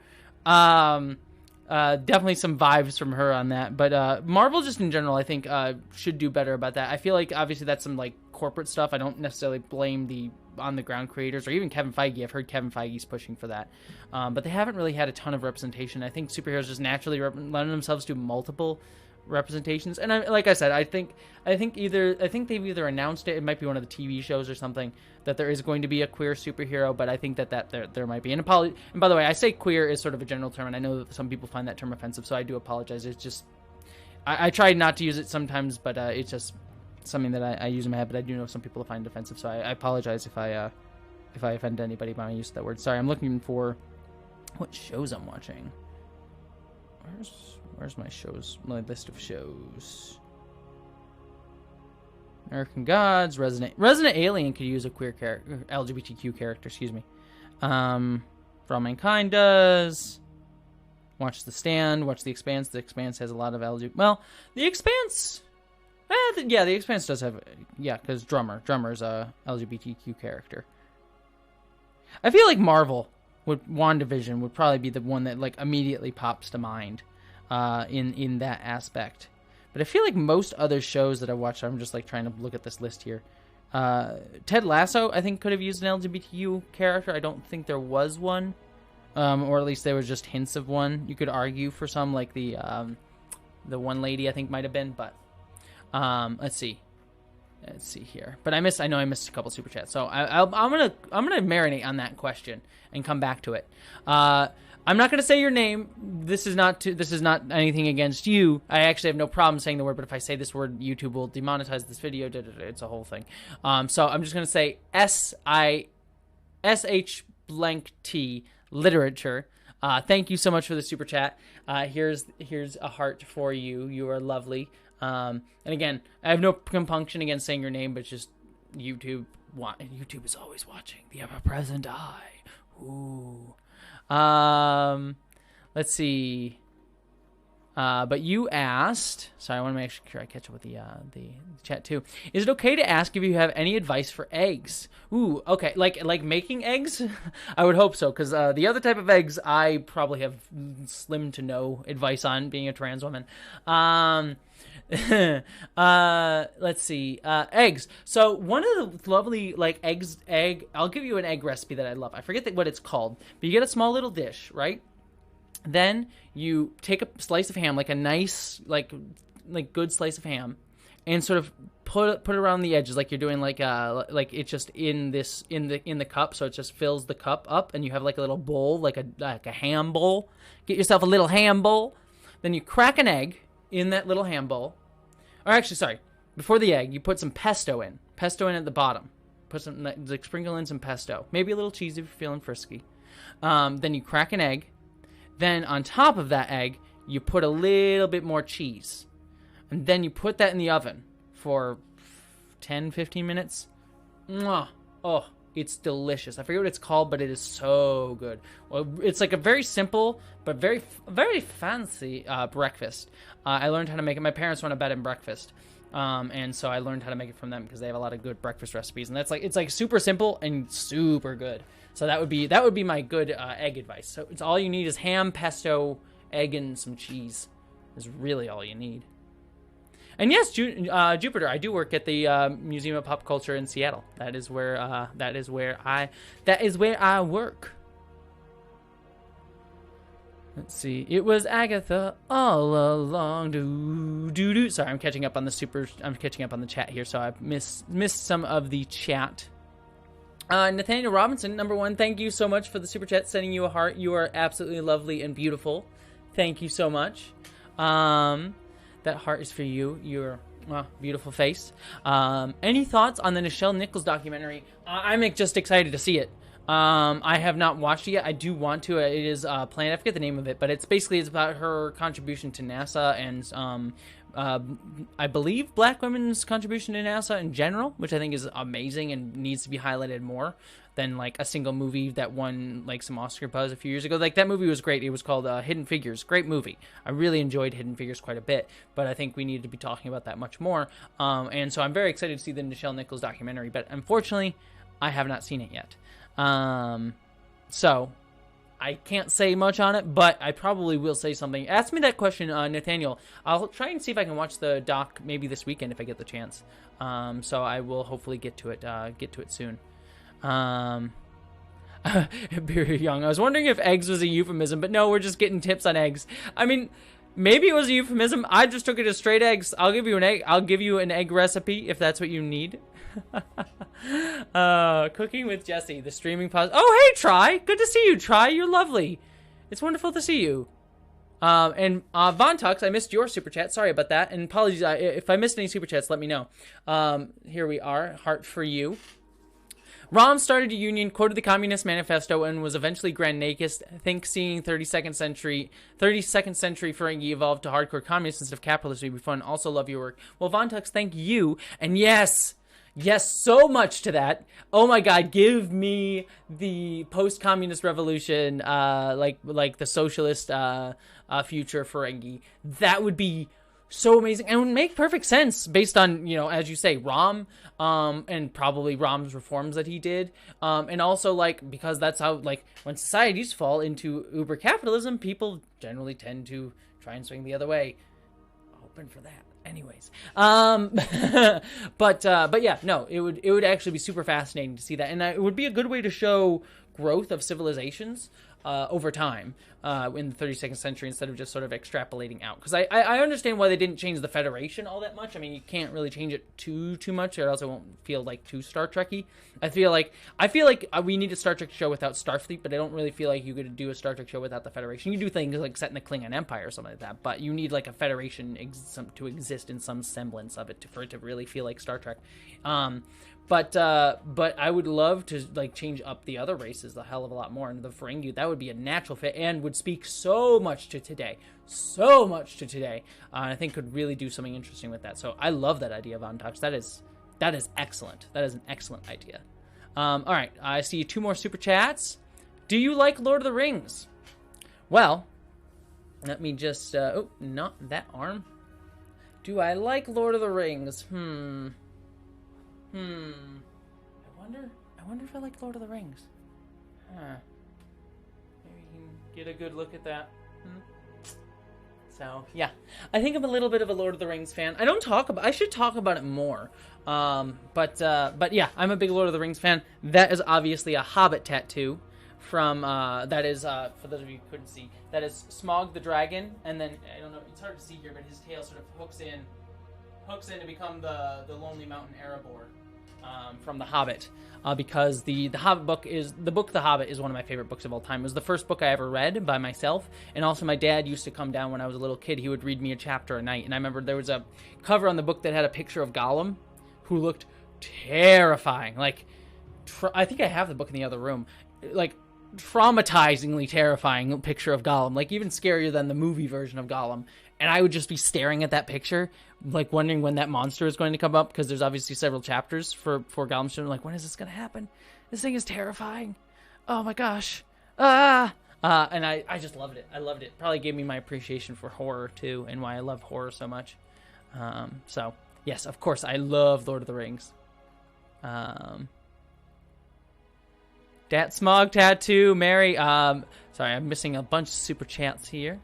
Definitely some vibes from her on that, but Marvel just in general, I think should do better about that. I feel like obviously that's some like corporate stuff. I don't necessarily blame the on the ground creators or even Kevin Feige. I've heard Kevin Feige's pushing for that, but they haven't really had a ton of representation. I think superheroes just naturally lend themselves to multiple representations, and like I said, I think they've either announced it might be one of the TV shows or something, that there is going to be a queer superhero, but I think that there might be. And by the way, I say queer is sort of a general term, and I know that some people find that term offensive, so I do apologize. It's just I try not to use it sometimes, but it's just something that I use in my head, but I do know some people find it offensive, so I apologize if I offend anybody by my use of that word. Sorry, I'm looking for what shows I'm watching. Where's my list of shows? American Gods, Resident Alien could use a queer character, LGBTQ character, excuse me. For All Mankind does. Watch The Stand, watch The Expanse. The Expanse has a lot of LGBT. Well, The Expanse, The Expanse does have, because Drummer's a LGBTQ character. I feel like Marvel WandaVision would probably be the one that like immediately pops to mind. In that aspect, but I feel like most other shows that I watched, I'm just like trying to look at this list here. Ted Lasso, I think, could have used an LGBTQ character. I don't think there was one, or at least there was just hints of one. You could argue for some, like the one lady I think might have been, but let's see here. But I know I missed a couple super chats, so I'm gonna marinate on that question and come back to it. I'm not going to say your name. This is not anything against you. I actually have no problem saying the word, but if I say this word, YouTube will demonetize this video. It's a whole thing. So I'm just going to say SH_T literature. Thank you so much for the super chat. Here's a heart for you. You are lovely. And again, I have no compunction against saying your name, but just YouTube is always watching. The ever-present eye. Ooh. Let's see. But you asked, sorry, I want to make sure I catch up with the chat too. Is it okay to ask if you have any advice for eggs? Ooh, okay. Like making eggs? I would hope so, because the other type of eggs I probably have slim to no advice on, being a trans woman. Let's see. Eggs. So one of the lovely I'll give you an egg recipe that I love. I forget what it's called, but you get a small little dish, right? Then you take a slice of ham, like a nice, like good slice of ham, and sort of put it around the edges, like you're doing like it's just in the cup, so it just fills the cup up, and you have like a little bowl, like a ham bowl. Get yourself a little ham bowl. Then you crack an egg in that little ham bowl. Or actually, sorry, before the egg, you put some pesto in. Pesto in at the bottom. Put some, like, sprinkle in some pesto. Maybe a little cheese if you're feeling frisky. Then you crack an egg. Then on top of that egg, you put a little bit more cheese. And then you put that in the oven for 10, 15 minutes. Mwah. Oh, it's delicious. I forget what it's called, but it is so good. Well, it's like a very simple but very, very fancy breakfast. I learned how to make it. My parents run a bed and breakfast, and so I learned how to make it from them because they have a lot of good breakfast recipes. And it's like super simple and super good. So that would be my good egg advice. So it's all you need is ham, pesto, egg, and some cheese. Is really all you need. And yes, Jupiter, I do work at the Museum of Pop Culture in Seattle. That is where I work. Let's see. It was Agatha all along. Do. Sorry, I'm catching up on the chat here, so I've missed some of the chat. Nathaniel Robinson, number 1, thank you so much for the super chat, sending you a heart. You are absolutely lovely and beautiful. Thank you so much. That heart is for you. Your beautiful face. Any thoughts on the Nichelle Nichols documentary? I'm just excited to see it. I have not watched it yet. I do want to. It is planned. I forget the name of it, but it's about her contribution to NASA and I believe Black women's contribution to NASA in general, which I think is amazing and needs to be highlighted more than like a single movie that won like some Oscar buzz a few years ago. Like that movie was great. It was called Hidden Figures. Great movie. I really enjoyed Hidden Figures quite a bit, but I think we need to be talking about that much more. And so I'm very excited to see the Nichelle Nichols documentary, but unfortunately, I have not seen it yet. So I can't say much on it, but I probably will say something. Ask me that question, Nathaniel. I'll try and see if I can watch the doc maybe this weekend if I get the chance. So I will hopefully get to it soon. Very young. I was wondering if eggs was a euphemism, but no, we're just getting tips on eggs. I mean, maybe it was a euphemism. I just took it as straight eggs. I'll give you an egg. I'll give you an egg recipe if that's what you need. Cooking with Jessie, the streaming pause. Oh, hey, Try. Good to see you, Try. You're lovely. It's wonderful to see you. And Von Tux, I missed your super chat. Sorry about that. And apologies if I missed any super chats. Let me know. Here we are. Heart for you. Rom started a union, quoted the Communist Manifesto, and was eventually Grand Nakist. I think seeing 32nd century Ferengi evolve to hardcore communists instead of capitalists would be fun. Also love your work. Well, Von Tux, thank you. And yes, so much to that. Oh my God, give me the post-communist revolution, like the socialist future Ferengi. That would be so amazing and would make perfect sense based on, as you say, Rom, and probably Rom's reforms that he did, and also like because that's how when societies fall into uber capitalism, people generally tend to try and swing the other way. Hoping for that. Anyways, but yeah, no, it would actually be super fascinating to see that, and it would be a good way to show growth of civilizations over time in the 32nd century instead of just sort of extrapolating out. Because I understand why they didn't change the Federation all that much. I mean, you can't really change it too much, or else it won't feel like too Star Trek-y. I feel like we need a Star Trek show without Starfleet, but I don't really feel like you could do a Star Trek show without the Federation. You do things like set in the Klingon Empire or something like that, but you need like a Federation to exist in some semblance of it for it to really feel like Star Trek. But I would love to change up the other races a hell of a lot more. And the Ferengi, that would be a natural fit and would speak so much to today. I think could really do something interesting with that. So I love that idea, Von Touch. That is excellent. That is an excellent idea. All right, I see 2 more super chats. Do you like Lord of the Rings? Well, let me just oh, not that arm. Do I like Lord of the Rings? I wonder if I like Lord of the Rings. Maybe you can get a good look at that. So, yeah. I think I'm a little bit of a Lord of the Rings fan. I should talk about it more. But yeah, I'm a big Lord of the Rings fan. That is obviously a Hobbit tattoo from, that is, for those of you who couldn't see, that is Smaug the dragon, and then, I don't know, it's hard to see here, but his tail sort of hooks in to become the Lonely Mountain Erebor. From The Hobbit, because the Hobbit book is The Hobbit is one of my favorite books of all time. It was the first book I ever read by myself, and also my dad used to come down when I was a little kid. He would read me a chapter a night, and I remember there was a cover on the book that had a picture of Gollum, who looked terrifying. I think I have the book in the other room. Traumatizingly terrifying picture of Gollum, even scarier than the movie version of Gollum. And I would just be staring at that picture, wondering when that monster is going to come up, because there's obviously several chapters for Gollum's show. When is this going to happen? This thing is terrifying. Oh my gosh. And I just loved it. I loved it. Probably gave me my appreciation for horror too, and why I love horror so much. So yes, of course, I love Lord of the Rings. Dat Smog tattoo, Mary. Sorry, I'm missing a bunch of super chats here.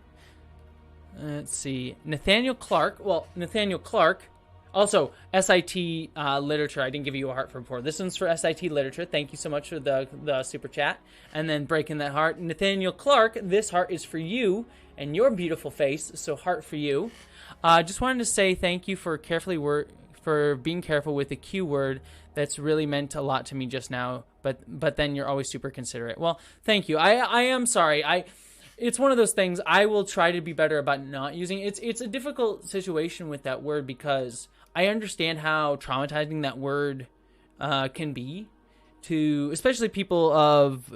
Let's see. Nathaniel Clark. Well, Nathaniel Clark. Also, SIT literature. I didn't give you a heart for before. This one's for SIT literature. Thank you so much for the super chat. And then breaking that heart. Nathaniel Clark, this heart is for you and your beautiful face. So heart for you. Just wanted to say thank you for for being careful with the Q word. That's really meant a lot to me just now. But then you're always super considerate. Well, thank you. I am sorry. It's one of those things. I will try to be better about not using it. It's a difficult situation with that word, because I understand how traumatizing that word can be, to, especially people of,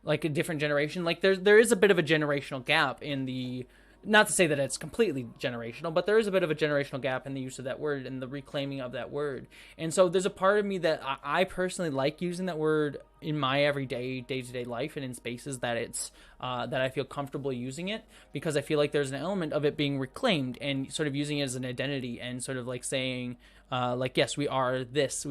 like a different generation. Like there is a bit of a generational gap in the, not to say that it's completely generational, but there is a bit of a generational gap in the use of that word and the reclaiming of that word. And so there's a part of me that I personally like using that word in my everyday, day-to-day life and in spaces that it's, that I feel comfortable using it, because I feel like there's an element of it being reclaimed and sort of using it as an identity and sort of like saying, like, yes, we are this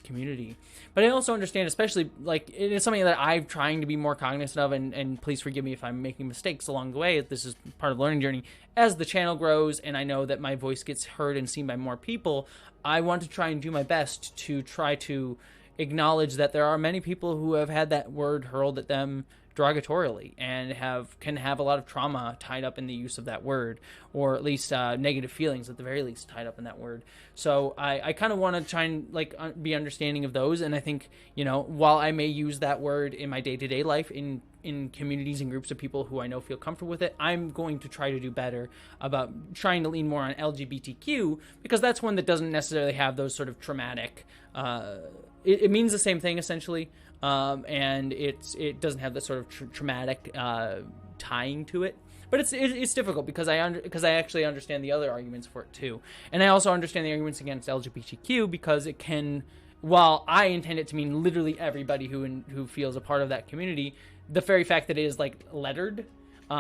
community. But I also understand, especially, like, it is something that I'm trying to be more cognizant of, and please forgive me if I'm making mistakes along the way. This is part of the learning journey. As the channel grows and I know that my voice gets heard and seen by more people, I want to try and do my best to try to acknowledge that there are many people who have had that word hurled at them derogatorily and can have a lot of trauma tied up in the use of that word, or at least negative feelings at the very least tied up in that word. So I kind of want to try and like be understanding of those. And I think, while I may use that word in my day-to-day life in communities and groups of people who I know feel comfortable with it, I'm going to try to do better about trying to lean more on LGBTQ, because that's one that doesn't necessarily have those sort of traumatic, it means the same thing essentially, and it doesn't have the sort of traumatic tying to it. But it's difficult because I actually understand the other arguments for it too, and I also understand the arguments against LGBTQ because it can, while I intend it to mean literally everybody who feels a part of that community, the very fact that it is like lettered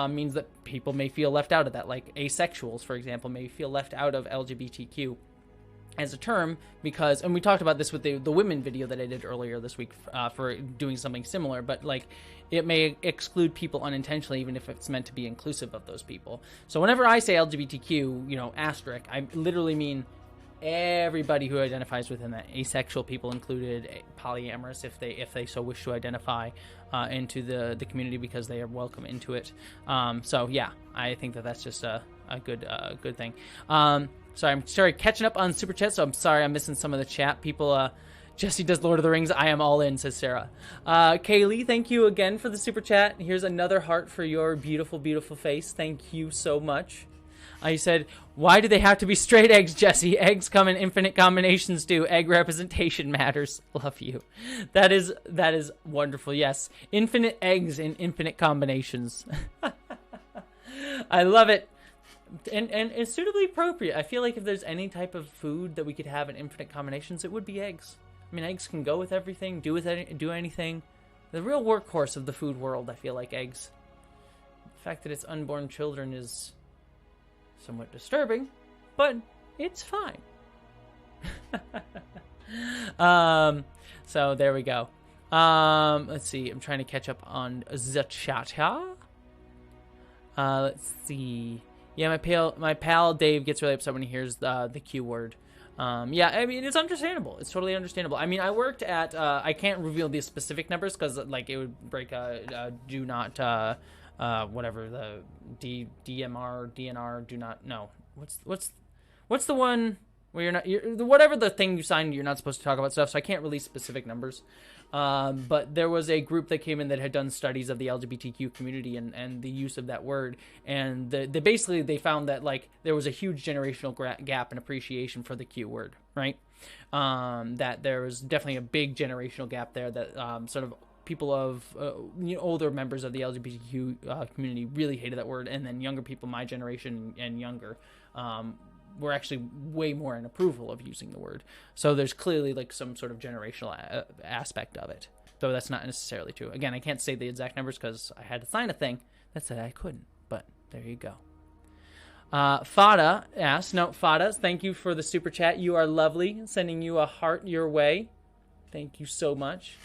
means that people may feel left out of that. Like asexuals, for example, may feel left out of LGBTQ as a term because, and we talked about this with the women video that I did earlier this week for doing something similar, but like it may exclude people unintentionally even if it's meant to be inclusive of those people. So whenever I say LGBTQ, asterisk, I literally mean everybody who identifies within that, asexual people included, polyamorous if they so wish to identify into the community because they are welcome into it. So yeah, I think that's just a good thing. Sorry, I'm catching up on Super Chat, so I'm sorry I'm missing some of the chat. People, Jessie does Lord of the Rings. I am all in, says Sarah. Kaylee, thank you again for the Super Chat. Here's another heart for your beautiful, beautiful face. Thank you so much. You said, why do they have to be straight eggs, Jessie? Eggs come in infinite combinations too. Egg representation matters. Love you. That is wonderful. Yes, infinite eggs in infinite combinations. I love it. And it's suitably appropriate. I feel like if there's any type of food that we could have in infinite combinations, it would be eggs. I mean, eggs can go with everything, do anything. The real workhorse of the food world, I feel like eggs. The fact that it's unborn children is somewhat disturbing, but it's fine. So there we go. Let's see. I'm trying to catch up on the chat. Let's see. Yeah, my pal Dave gets really upset when he hears the Q word. Yeah, I mean, it's understandable. It's totally understandable. I mean, I worked at, I can't reveal the specific numbers because, like, it would break do not, whatever, the DNR, do not, no. What's the one where whatever the thing you signed, you're not supposed to talk about stuff, so I can't release specific numbers. But there was a group that came in that had done studies of the LGBTQ community and the use of that word, and they found that like there was a huge generational gap in appreciation for the Q word, right? That there was definitely a big generational gap there that sort of people of older members of the LGBTQ community really hated that word, and then younger people, my generation and younger, were actually way more in approval of using the word. So there's clearly like some sort of generational aspect of it, though that's not necessarily true. Again, I can't say the exact numbers because I had to sign a thing that said I couldn't, but there you go. Fada asks, Fada, thank you for the super chat. You are lovely. Sending you a heart your way. Thank you so much.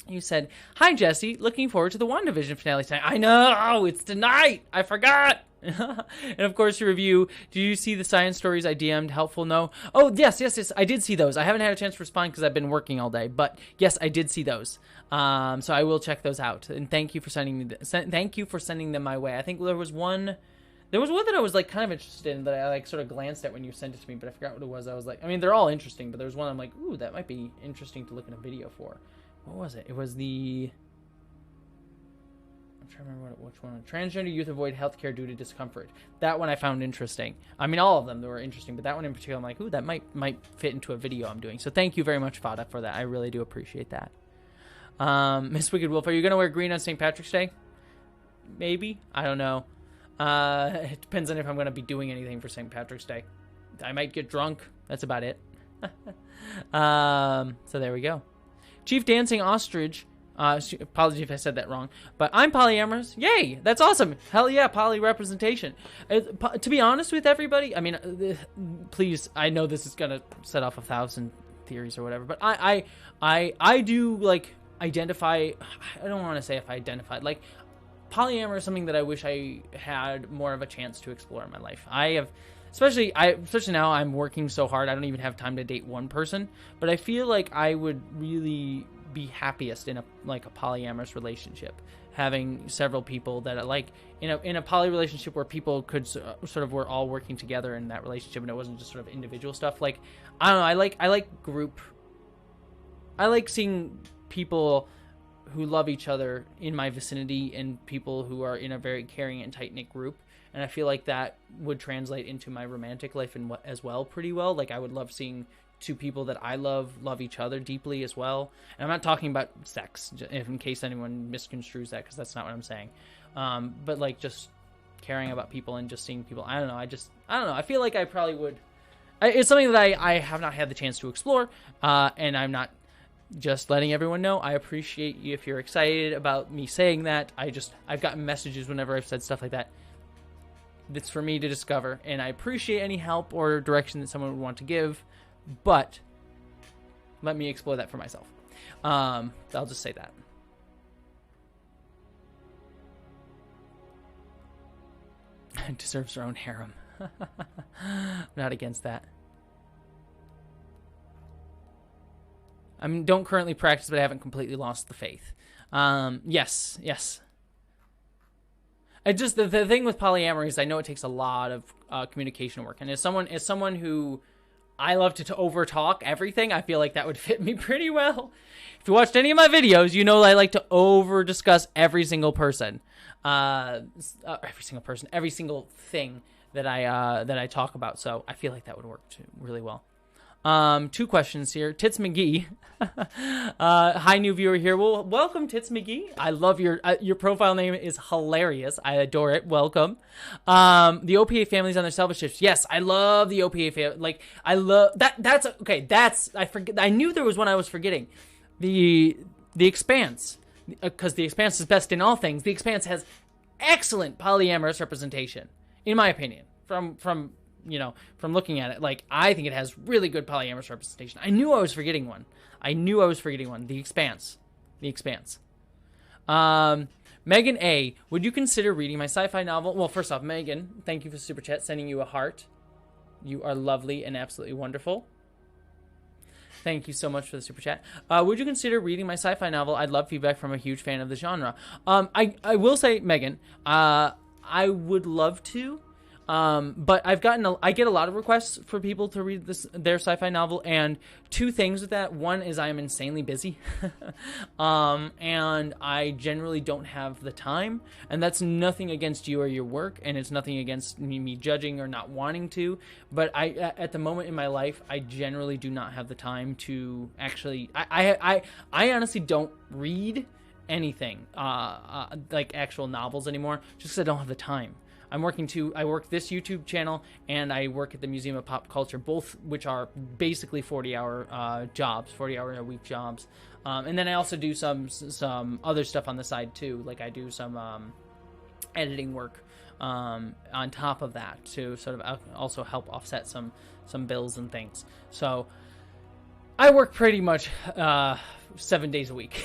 You said, hi, Jessie. Looking forward to the WandaVision finale tonight. I know, it's tonight. I forgot. And of course, your review. Did you see the science stories I DM'd? Helpful? No? Oh, yes. I did see those. I haven't had a chance to respond because I've been working all day. But yes, I did see those. So I will check those out. And thank you for sending them my way. I think there was one that I was like kind of interested in that I like sort of glanced at when you sent it to me, but I forgot what it was. I was like, I mean, they're all interesting, but there was one I'm like, ooh, that might be interesting to look in a video for. What was it? It was the... I'm trying to remember which one. Transgender youth avoid healthcare due to discomfort. That one I found interesting. I mean, all of them were interesting, but that one in particular, I'm like, ooh, that might fit into a video I'm doing. So thank you very much, Fada, for that. I really do appreciate that. Miss Wicked Wolf, are you going to wear green on St. Patrick's Day? Maybe. I don't know. It depends on if I'm going to be doing anything for St. Patrick's Day. I might get drunk. That's about it. So there we go. Chief Dancing Ostrich. Apology if I said that wrong, but I'm polyamorous. Yay, that's awesome. Hell yeah, poly representation. To be honest with everybody, I mean, please, I know this is gonna set off 1,000 theories or whatever, but I do like identify. I don't want to say if I identified like polyamorous is something that I wish I had more of a chance to explore in my life. I have. Especially now I'm working so hard, I don't even have time to date one person. But I feel like I would really be happiest in a polyamorous relationship, having several people that are like in a poly relationship where people could sort of were all working together in that relationship, and it wasn't just sort of individual stuff. Like I don't know, I like group. I like seeing people who love each other in my vicinity and people who are in a very caring and tight-knit group. And I feel like that would translate into my romantic life as well pretty well. Like I would love seeing two people that I love each other deeply as well. And I'm not talking about sex, in case anyone misconstrues that, because that's not what I'm saying. But like just caring about people and just seeing people. I don't know. I don't know. I feel like I probably would. It's something that I have not had the chance to explore. And I'm not just letting everyone know. I appreciate you if you're excited about me saying that. I've gotten messages whenever I've said stuff like that. That's for me to discover, and I appreciate any help or direction that someone would want to give, but let me explore that for myself. I'll just say that. Deserves her own harem. I'm not against that. I mean, don't currently practice, but I haven't completely lost the faith. Yes. The thing with polyamory is I know it takes a lot of communication work, and as someone who I love to overtalk everything, I feel like that would fit me pretty well. If you watched any of my videos, you know I like to over discuss every single person, every single thing that I talk about. So I feel like that would work really well. 2 questions here. Tits McGee. Hi, new viewer here. Well, welcome, Tits McGee. I love your profile name is hilarious. I adore it. Welcome. The OPA families on their selfish ships. Yes, I love the OPA family. Like, I love that. I forget. I knew there was one I was forgetting. The Expanse, because the Expanse is best in all things. The Expanse has excellent polyamorous representation, in my opinion. From looking at it, like, I think it has really good polyamorous representation. I knew I was forgetting one. The Expanse. Megan A, would you consider reading my sci-fi novel? Well, first off, Megan, thank you for the super chat, sending you a heart. You are lovely and absolutely wonderful. Thank you so much for the super chat. Would you consider reading my sci-fi novel? I'd love feedback from a huge fan of the genre. I will say, Megan, I would love to. But I get a lot of requests for people to read their sci-fi novel, and 2 things with that. One is I am insanely busy, and I generally don't have the time, and that's nothing against you or your work, and it's nothing against me judging or not wanting to, but at the moment in my life, I generally do not have the time to actually, I honestly don't read anything, like actual novels anymore, just because I don't have the time. I work this YouTube channel, and I work at the Museum of Pop Culture, both which are basically 40-hour jobs, 40-hour-a-week jobs. And then I also do some other stuff on the side too, like I do some editing work on top of that to sort of also help offset some bills and things. So I work pretty much 7 days a week,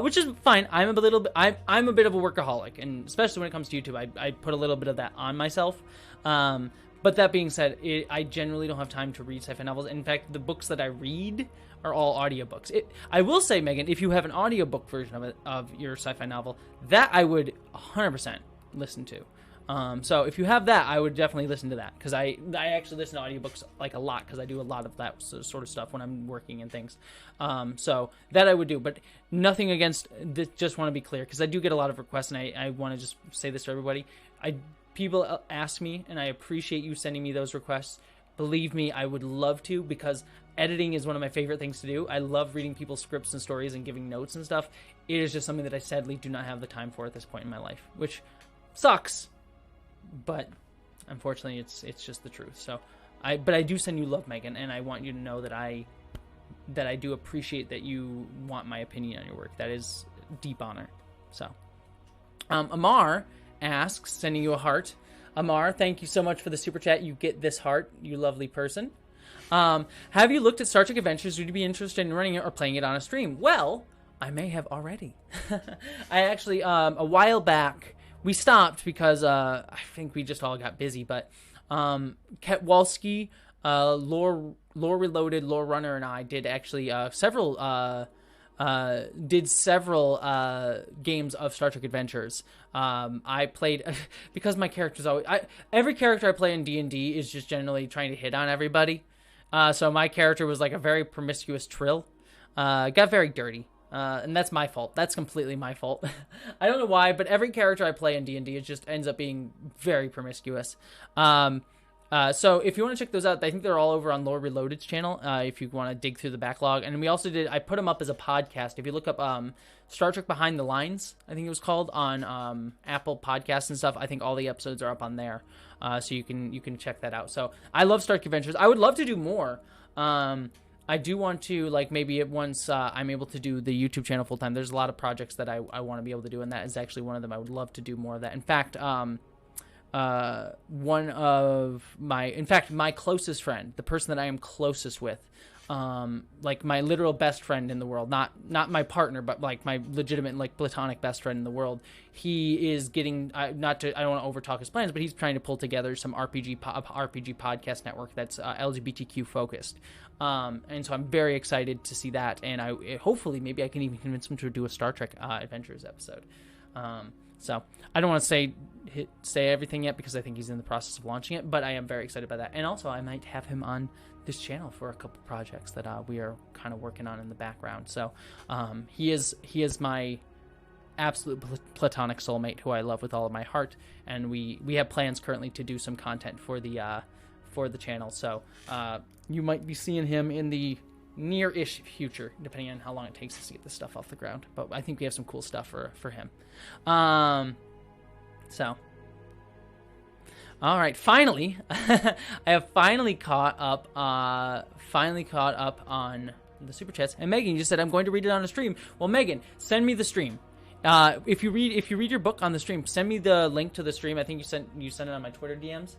which is fine. I'm a bit of a workaholic, and especially when it comes to YouTube, I put a little bit of that on myself. But that being said, I generally don't have time to read sci-fi novels. In fact, the books that I read are all audiobooks. I will say, Megan, if you have an audiobook version of your sci-fi novel, that I would 100% listen to. So if you have that, I would definitely listen to that, because I actually listen to audiobooks like a lot, because I do a lot of that sort of stuff when I'm working and things. So that I would do, but nothing against this. Just want to be clear, because I do get a lot of requests, and I want to just say this to everybody. People ask me, and I appreciate you sending me those requests. Believe me, I would love to, because editing is one of my favorite things to do. I love reading people's scripts and stories and giving notes and stuff. It is just something that I sadly do not have the time for at this point in my life, which sucks. But unfortunately, it's just the truth. So, but I do send you love, Megan, and I want you to know that I do appreciate that you want my opinion on your work. That is deep honor. So, Amar asks, sending you a heart. Amar, thank you so much for the super chat. You get this heart, you lovely person. Have you looked at Star Trek Adventures? Would you be interested in running it or playing it on a stream? Well, I may have already. I actually, a while back, we stopped because I think we just all got busy, but Ketwalski, Lore Reloaded, Lore Runner, and I did actually several games of Star Trek Adventures. I played because my character's always every character I play in D&D is just generally trying to hit on everybody. So my character was like a very promiscuous Trill. Got very dirty. And that's my fault. That's completely my fault. I don't know why, but every character I play in D&D, it just ends up being very promiscuous. So if you want to check those out, I think they're all over on Lore Reloaded's channel, if you want to dig through the backlog. And we also I put them up as a podcast. If you look up Star Trek Behind the Lines, I think it was called, on Apple Podcasts and stuff, I think all the episodes are up on there. So you can check that out. So I love Star Trek Adventures. I would love to do more. I do want to, like, maybe once I'm able to do the YouTube channel full time, there's a lot of projects that I want to be able to do, and that is actually one of them. I would love to do more of that. In fact, my closest friend, the person that I am closest with, like my literal best friend in the world, not my partner, but like my legitimate, like, platonic best friend in the world, he is getting, I don't want to overtalk his plans, but he's trying to pull together some RPG podcast network that's LGBTQ focused. And so I'm very excited to see that, and hopefully maybe I can even convince him to do a Star Trek Adventures episode. So I don't want to say everything yet, because I think he's in the process of launching it, but I am very excited by that. And also I might have him on this channel for a couple projects that we are kind of working on in the background. So he is my absolute platonic soulmate, who I love with all of my heart, and we have plans currently to do some content for the channel. So you might be seeing him in the near-ish future, depending on how long it takes us to get this stuff off the ground. But I think we have some cool stuff for him. So, all right, finally, I have finally caught up on the super chats. And Megan, you just said I'm going to read it on a stream. Well, Megan, send me the stream. If you read your book on the stream, send me the link to the stream. I think you sent it on my Twitter DMs.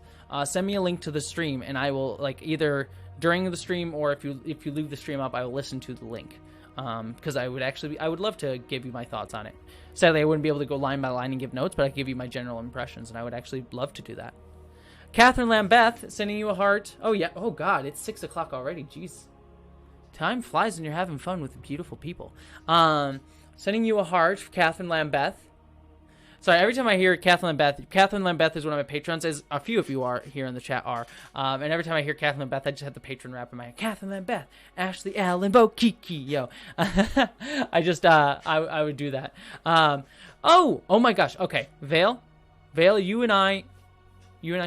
Send me a link to the stream, and I will, like, either during the stream, or if you leave the stream up, I will listen to the link. Because I would love to give you my thoughts on it. Sadly, I wouldn't be able to go line by line and give notes, but I give you my general impressions, and I would actually love to do that. Catherine Lambeth, sending you a heart. Oh yeah. Oh God, it's 6 o'clock already. Jeez, time flies when you're having fun with beautiful people. Sending you a heart for Catherine Lambeth. Sorry, every time I hear Catherine Lambeth is one of my patrons, as a few of you are here in the chat are. And every time I hear Catherine Lambeth, I just have the patron rap in my head. Catherine Lambeth, Ashley Allen, Bo Kiki, yo. I would do that. Oh my gosh. Okay, Vale, you and I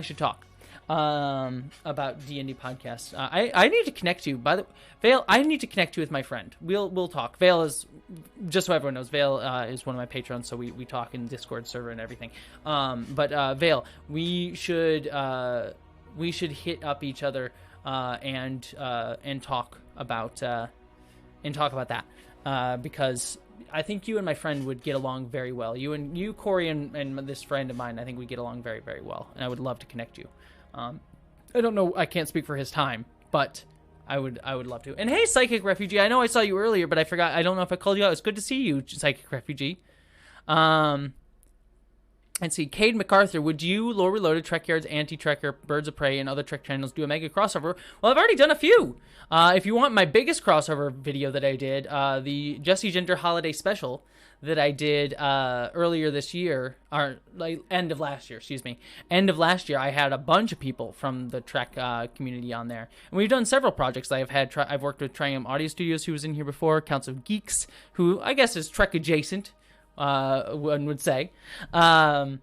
should talk about D&D podcasts. I need to connect you. By the Vale, I need to connect you with my friend. We'll talk. Vale is, just so everyone knows, Vale is one of my patrons, so we talk in Discord server and everything. But Vale, we should hit up each other and talk about that because I think you and my friend would get along very well. You, Corey, and this friend of mine, I think we get along very, very well, and I would love to connect you. I don't know, I can't speak for his time, but I would love to. And hey, Psychic Refugee, I know I saw you earlier, but I forgot. I don't know if I called you out. It's good to see you, Psychic Refugee. And see, Cade MacArthur, would you, Lore Reloaded, Trek Yards, Anti-Trekker, Birds of Prey, and other Trek channels do a mega crossover? Well, I've already done a few. If you want my biggest crossover video that I did, the Jessie Gender Holiday Special, that I did earlier this year, or like end of last year, end of last year, I had a bunch of people from the Trek community on there, and we've done several projects. I've worked with Triumph Audio Studios, who was in here before, Council of Geeks, who I guess is Trek adjacent, one would say. And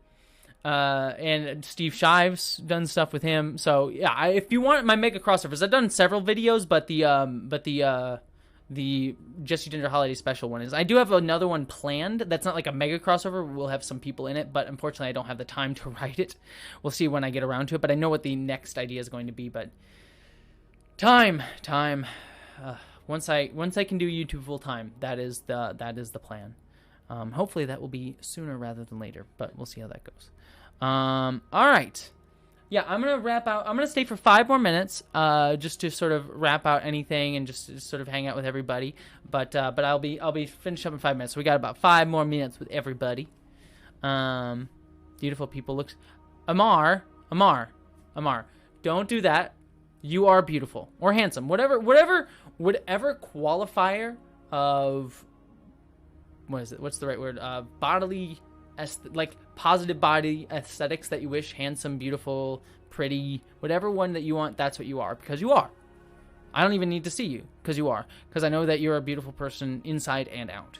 Steve Shives done stuff with him. So yeah, if you want my mega crossovers, I've done several videos, but the Jessie Ginger Holiday Special one is. I do have another one planned. That's not like a mega crossover. We'll have some people in it, but unfortunately I don't have the time to write it. We'll see when I get around to it, but I know what the next idea is going to be. But time. Once I can do YouTube full time, that is the plan. Hopefully that will be sooner rather than later, but we'll see how that goes. All right. Yeah, I'm going to wrap out. I'm going to stay for 5 more minutes, just to sort of wrap out anything and just sort of hang out with everybody. But I'll be finished up in 5 minutes. So we got about 5 more minutes with everybody. Beautiful people. Amar, don't do that. You are beautiful or handsome. Whatever qualifier of, what is it? What's the right word? Bodily, like positive body aesthetics that you wish, handsome, beautiful, pretty, whatever one that you want, that's what you are, because you are. I don't even need to see you, because you are. Because I know that you're a beautiful person inside and out.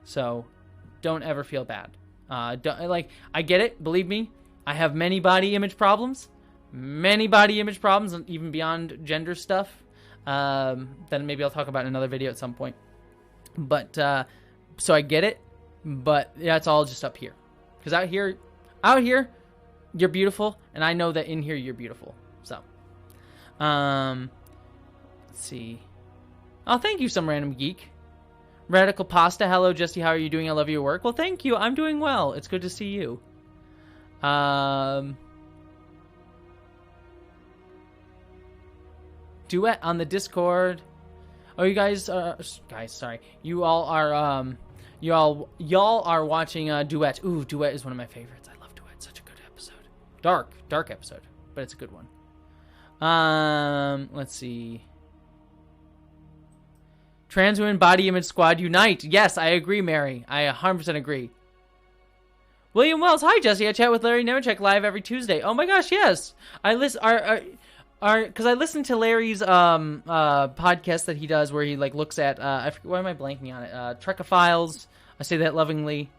So don't ever feel bad. I get it, believe me. I have many body image problems, and even beyond gender stuff. Then maybe I'll talk about in another video at some point. But so I get it, but that's all just up here. Because out here, you're beautiful, and I know that in here you're beautiful. So, let's see. Oh, thank you, some random geek. Radical Pasta, hello, Jessie, how are you doing? I love your work. Well, thank you. I'm doing well. It's good to see you. Duet on the Discord. Oh, you guys, sorry. You all are, y'all are watching Duet. Ooh, Duet is one of my favorites. I love Duet. Such a good episode. Dark episode, but it's a good one. Let's see. Trans women body image squad unite. Yes, I agree, Mary. I 100% agree. William Wells, hi Jessie. I chat with Larry Nemechek live every Tuesday. Oh my gosh, yes. Because I listen to Larry's podcast that he does where he like looks at why am I blanking on it? Trekophiles. I say that lovingly.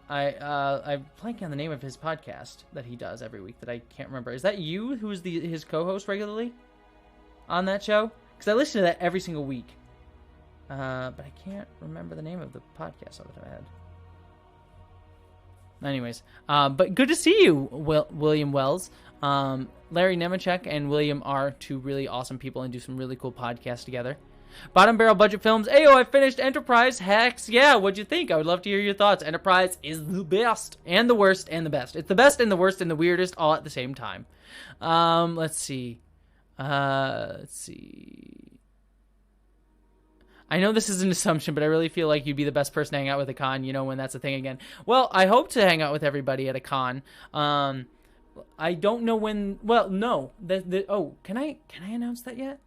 I'm blanking on the name of his podcast that he does every week that I can't remember. Is that you who's his co-host regularly on that show? Because I listen to that every single week. But I can't remember the name of the podcast off the top of my head. Anyways, but good to see you, William Wells. Larry Nemechek and William are two really awesome people and do some really cool podcasts together. Bottom Barrel Budget Films. Ayo, I finished Enterprise. Hex, yeah, what'd you think? I would love to hear your thoughts. Enterprise is the best and the worst and the best. It's the best and the worst and the weirdest all at the same time. Let's see. I know this is an assumption, but I really feel like you'd be the best person to hang out with at a con, when that's a thing again. Well, I hope to hang out with everybody at a con. I don't know when. Well, no. Can I announce that yet?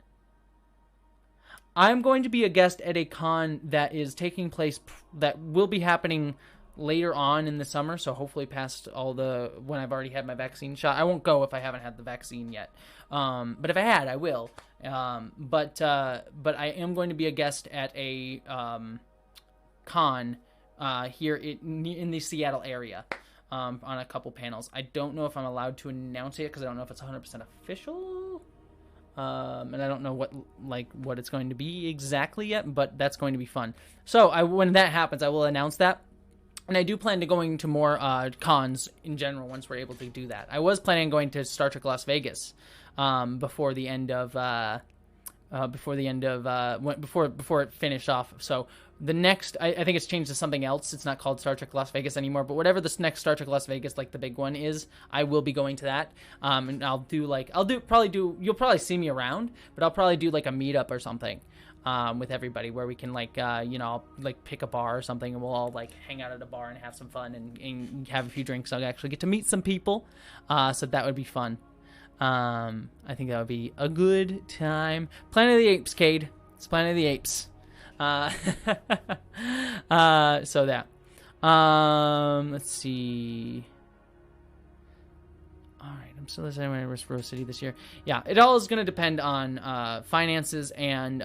I'm going to be a guest at a con that is taking place, that will be happening later on in the summer, so hopefully past when I've already had my vaccine shot. I won't go if I haven't had the vaccine yet. But if I had, I will. But I am going to be a guest at a con here in the Seattle area. On a couple panels. I don't know if I'm allowed to announce it because I don't know if it's 100% official. And I don't know what it's going to be exactly yet, but that's going to be fun. So when that happens, I will announce that. And I do plan to going to more cons in general once we're able to do that. I was planning on going to Star Trek Las Vegas before it finished off. So the next, I think it's changed to something else. It's not called Star Trek Las Vegas anymore, but whatever this next Star Trek Las Vegas, like the big one is, I will be going to that. And you'll probably see me around, but I'll probably do like a meetup or something with everybody where we can I'll pick a bar or something and we'll all like hang out at a bar and have some fun and have a few drinks. I'll actually get to meet some people. So that would be fun. I think that would be a good time. Planet of the Apes, Cade. It's Planet of the Apes. So that. Let's see. All right, I'm still deciding when I risk Rose City this year. Yeah, it all is going to depend on finances and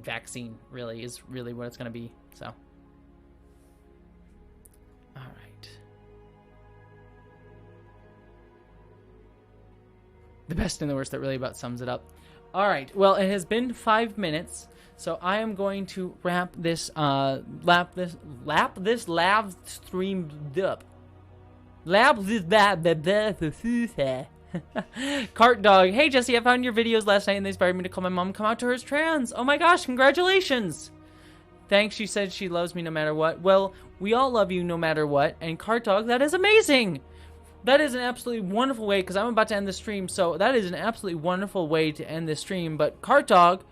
vaccine. Really is really what it's going to be. So, all right. The best and the worst, that really about sums it up. All right. Well, it has been 5 minutes, so I am going to wrap this live stream up. Cart Dog. Hey Jesse, I found your videos last night and they inspired me to call my mom come out to her as trans. Oh my gosh, congratulations. Thanks, she said she loves me no matter what. Well, we all love you no matter what. And Cart Dog, that is amazing. That is an absolutely wonderful way, because I'm about to end the stream, so that is an absolutely wonderful way to end this stream. But Cart Dog,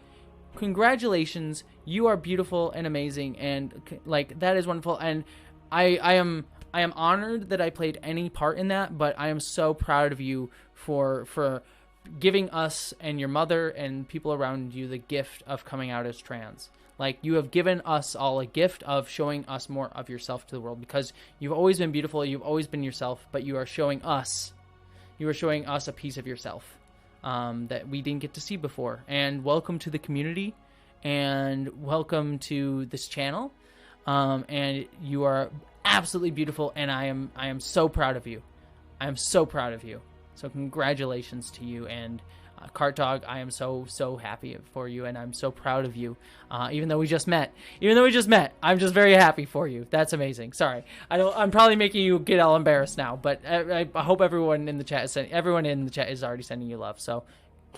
congratulations. You are beautiful and amazing, and like that is wonderful. And I am honored that I played any part in that, but I am so proud of you for giving us and your mother and people around you the gift of coming out as trans. Like, you have given us all a gift of showing us more of yourself to the world, because you've always been beautiful, you've always been yourself, but you are showing us a piece of yourself that we didn't get to see before. And welcome to the community, and welcome to this channel. And you are absolutely beautiful, and I am so proud of you. I am so proud of you. So congratulations to you. And Cart Dog, I am so happy for you, and I'm so proud of you. Even though we just met, I'm just very happy for you. That's amazing. Sorry, I'm probably making you get all embarrassed now, but I hope everyone in the chat is already sending you love. So,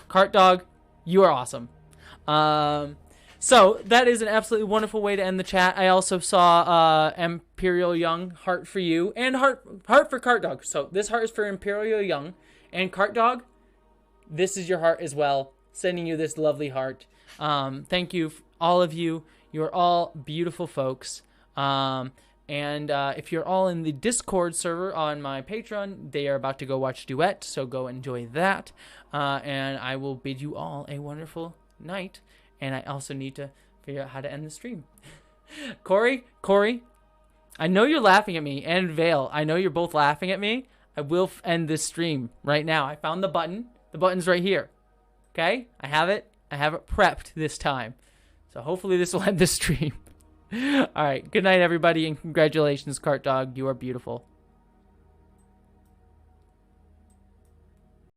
Cart Dog, you are awesome. So that is an absolutely wonderful way to end the chat. I also saw Imperial Young, heart for you, and heart for Cart Dog. So this heart is for Imperial Young, and Cart Dog, this is your heart as well. Sending you this lovely heart. Thank you, all of you. You are all beautiful folks. And if you're all in the Discord server on my Patreon, they are about to go watch Duet, so go enjoy that. And I will bid you all a wonderful night. And I also need to figure out how to end the stream. Corey, I know you're laughing at me, and Vale, I know you're both laughing at me. I will end this stream right now. I found the button. The button's right here. Okay? I have it prepped this time. So hopefully this will end the stream. All right. Good night, everybody, and congratulations, Cart Dog. You are beautiful.